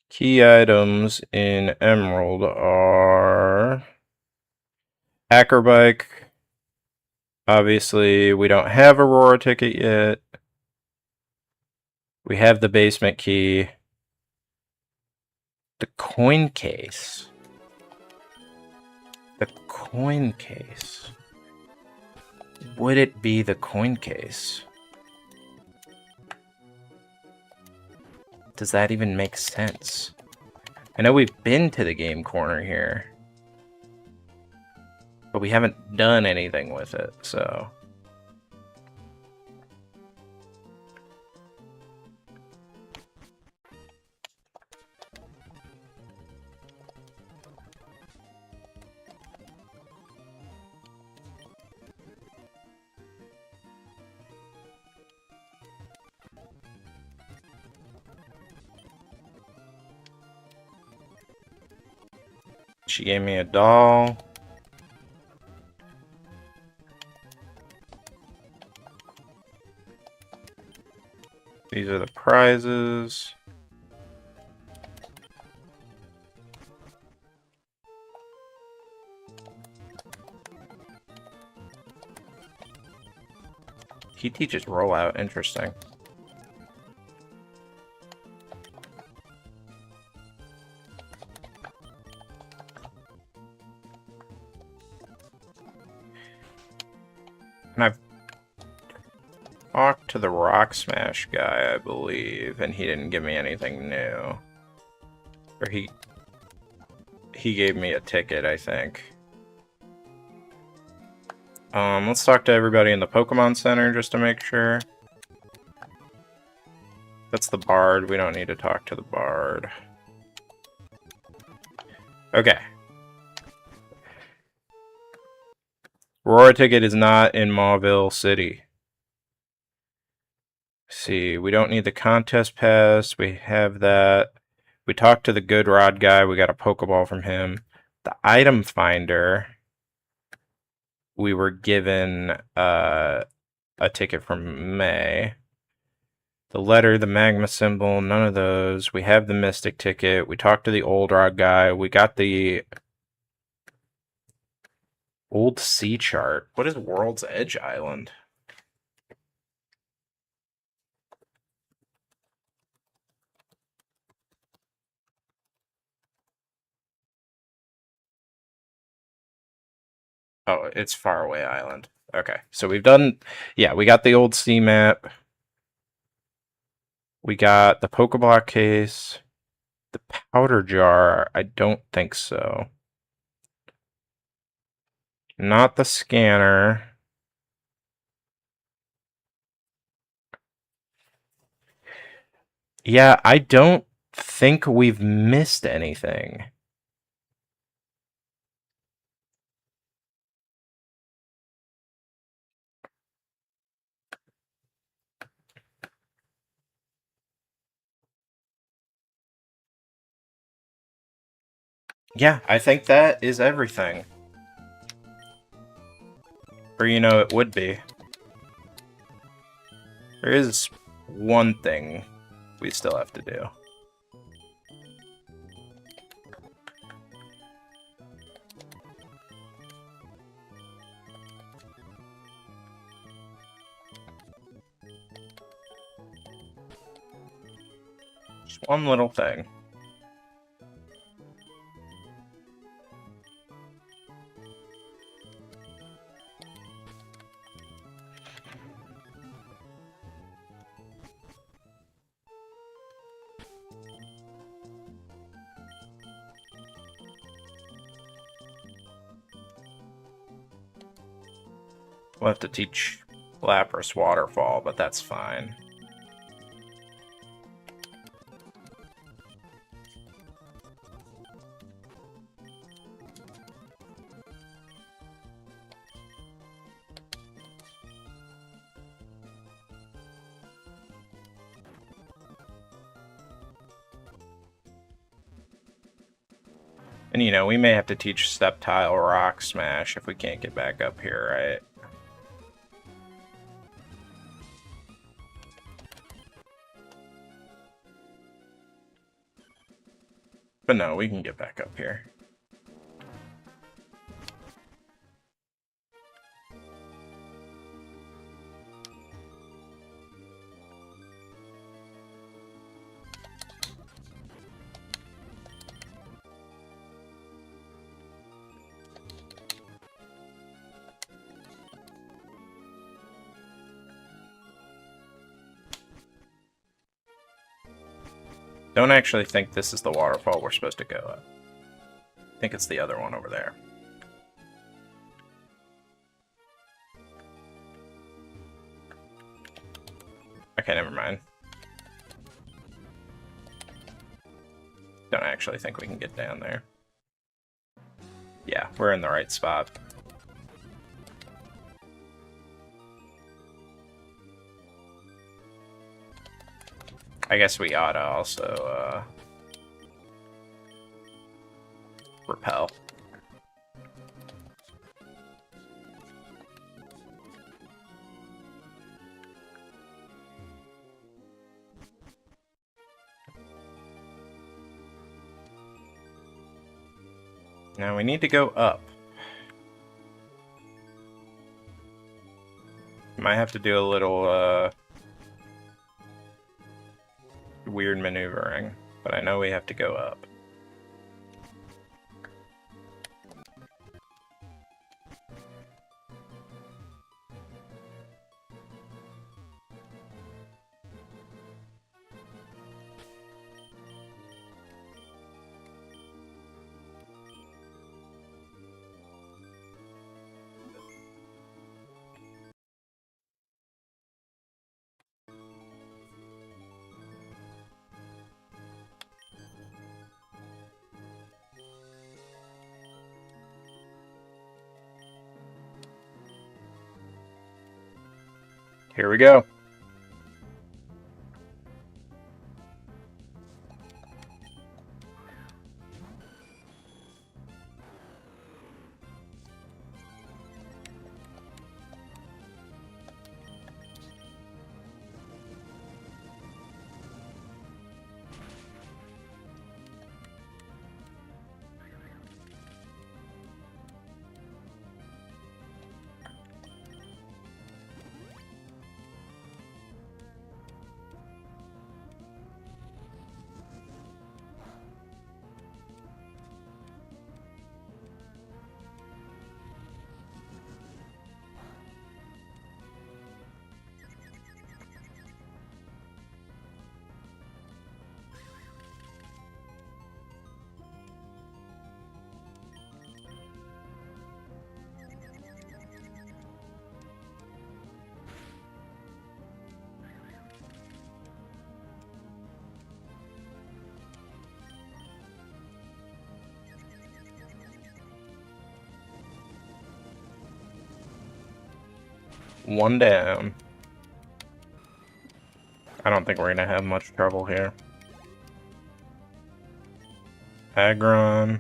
Key items in Emerald are Hacker Bike. Obviously, we don't have Aurora ticket yet. We have the basement key. The coin case. The coin case. Would it be the coin case? Does that even make sense? I know we've been to the game corner here, but we haven't done anything with it, so. She gave me a doll. These are the prizes. He teaches rollout. Interesting. And I've talked to the Rock Smash guy, I believe, and he didn't give me anything new. Or he gave me a ticket, I think. Let's talk to everybody in the Pokemon Center just to make sure. That's the Bard. We don't need to talk to the Bard. Okay. Aurora ticket is not in Mauville City. See, we don't need the contest pass. We have that. We talked to the Good Rod guy. We got a Pokeball from him. The item finder, we were given a ticket from May. The letter, the magma symbol, none of those. We have the Mystic ticket. We talked to the Old Rod guy. We got the Old Sea chart. What is World's Edge Island? Oh, it's Faraway Island. Okay, so we've done... Yeah, we got the Old Sea map. We got the Pokeball case. The powder jar, I don't think so. Not the scanner. Yeah, I don't think we've missed anything. Yeah, I think that is everything. Or, you know, it would be. There is one thing we still have to do. Just one little thing. We'll have to teach Lapras Waterfall, but that's fine. And, you know, we may have to teach Sceptile Rock Smash if we can't get back up here, right? But no, we can get back up here. Don't actually think this is the waterfall we're supposed to go up. I think it's the other one over there. Okay, never mind. Don't actually think we can get down there. Yeah, we're in the right spot. I guess we ought to also repel. Now we need to go up. Might have to do a little weird maneuvering, but I know we have to go up. Here we go. One down. I don't think we're gonna have much trouble here. Aggron.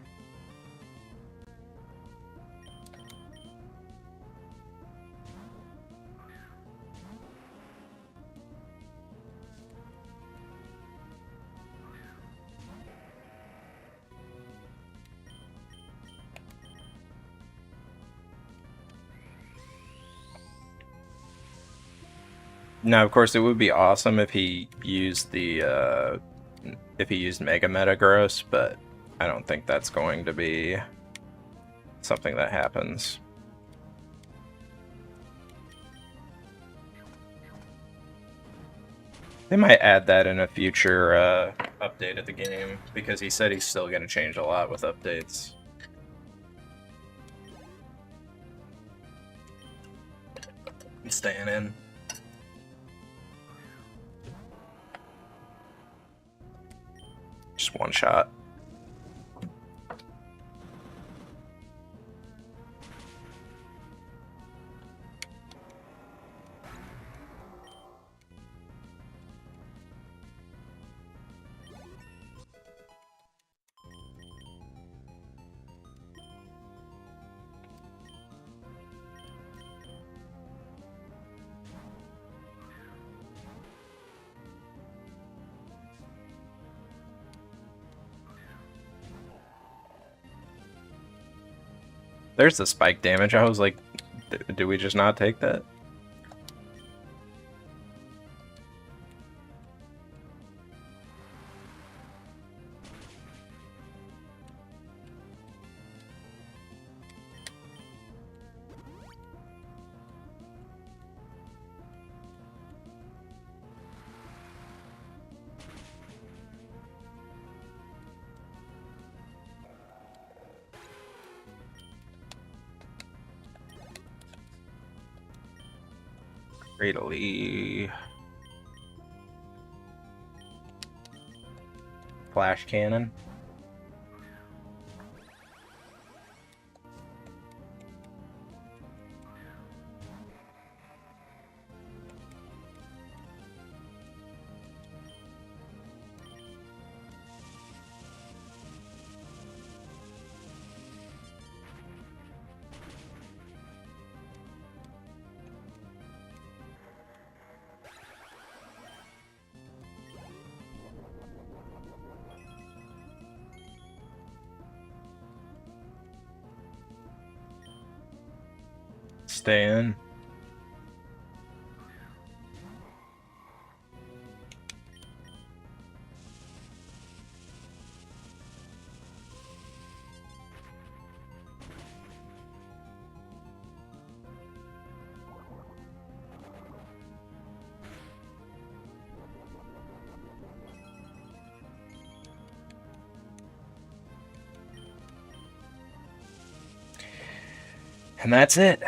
Now, of course, it would be awesome if he used the if he used Mega Metagross, but I don't think that's going to be something that happens. They might add that in a future update of the game, because he said he's still going to change a lot with updates. He's staying in. Just one shot. There's the spike damage. I was like, do we just not take that? Cradily. Flash cannon. Stay in. And that's it.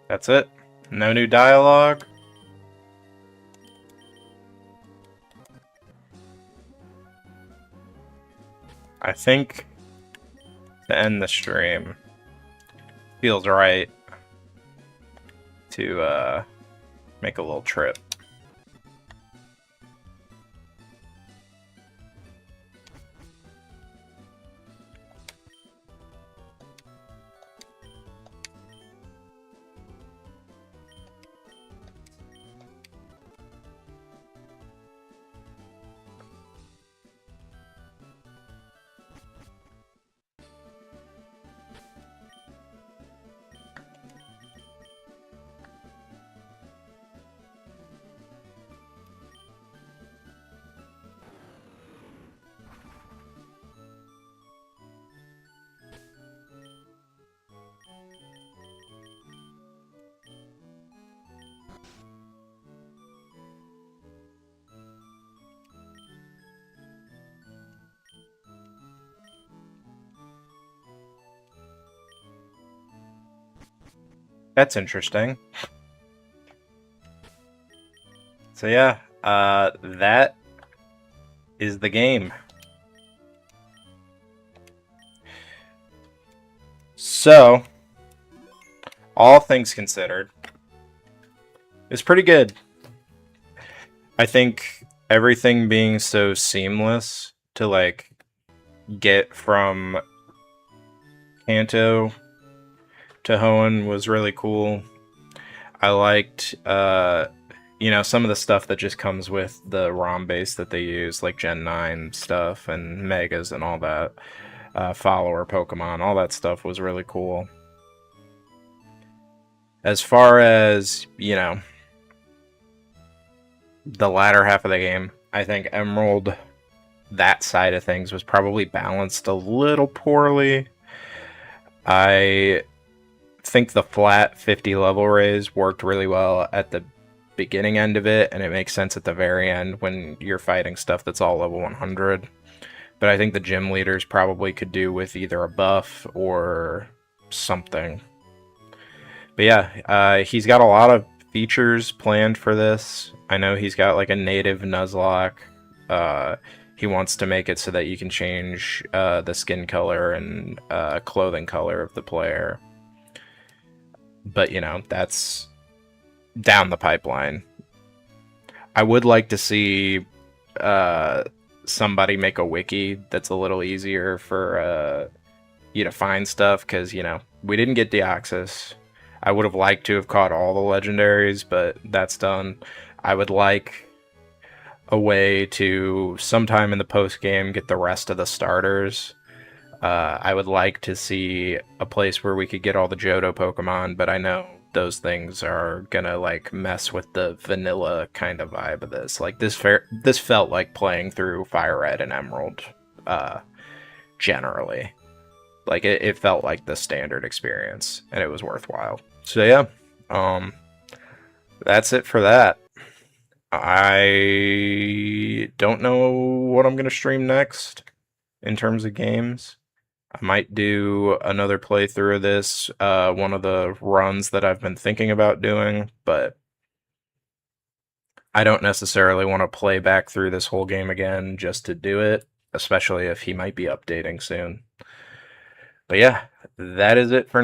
That's it. No new dialogue. I think to end the stream feels right to make a little trip. That's interesting. So yeah, that is the game. So, all things considered, it's pretty good. I think everything being so seamless to like get from Kanto to Hoenn was really cool. I liked some of the stuff that just comes with the ROM base that they use, like Gen 9 stuff and Megas and all that. Follower Pokemon, all that stuff was really cool. As far as, the latter half of the game, I think Emerald, that side of things, was probably balanced a little poorly. I think the flat 50 level raise worked really well at the beginning end of it, and it makes sense at the very end when you're fighting stuff that's all level 100. But I think the gym leaders probably could do with either a buff or something. But yeah, he's got a lot of features planned for this. I know he's got like a native Nuzlocke. He wants to make it so that you can change the skin color and clothing color of the player. But, that's down the pipeline. I would like to see somebody make a wiki that's a little easier for you to find stuff, because, we didn't get Deoxys. I would have liked to have caught all the legendaries, but that's done. I would like a way to, sometime in the post-game, get the rest of the starters. I would like to see a place where we could get all the Johto Pokemon, but I know those things are gonna like mess with the vanilla kind of vibe of this. Like this felt like playing through Fire Red and Emerald, generally. Like it felt like the standard experience, and it was worthwhile. So yeah, that's it for that. I don't know what I'm gonna stream next in terms of games. I might do another playthrough of this, one of the runs that I've been thinking about doing, but I don't necessarily want to play back through this whole game again just to do it, especially if he might be updating soon. But yeah, that is it for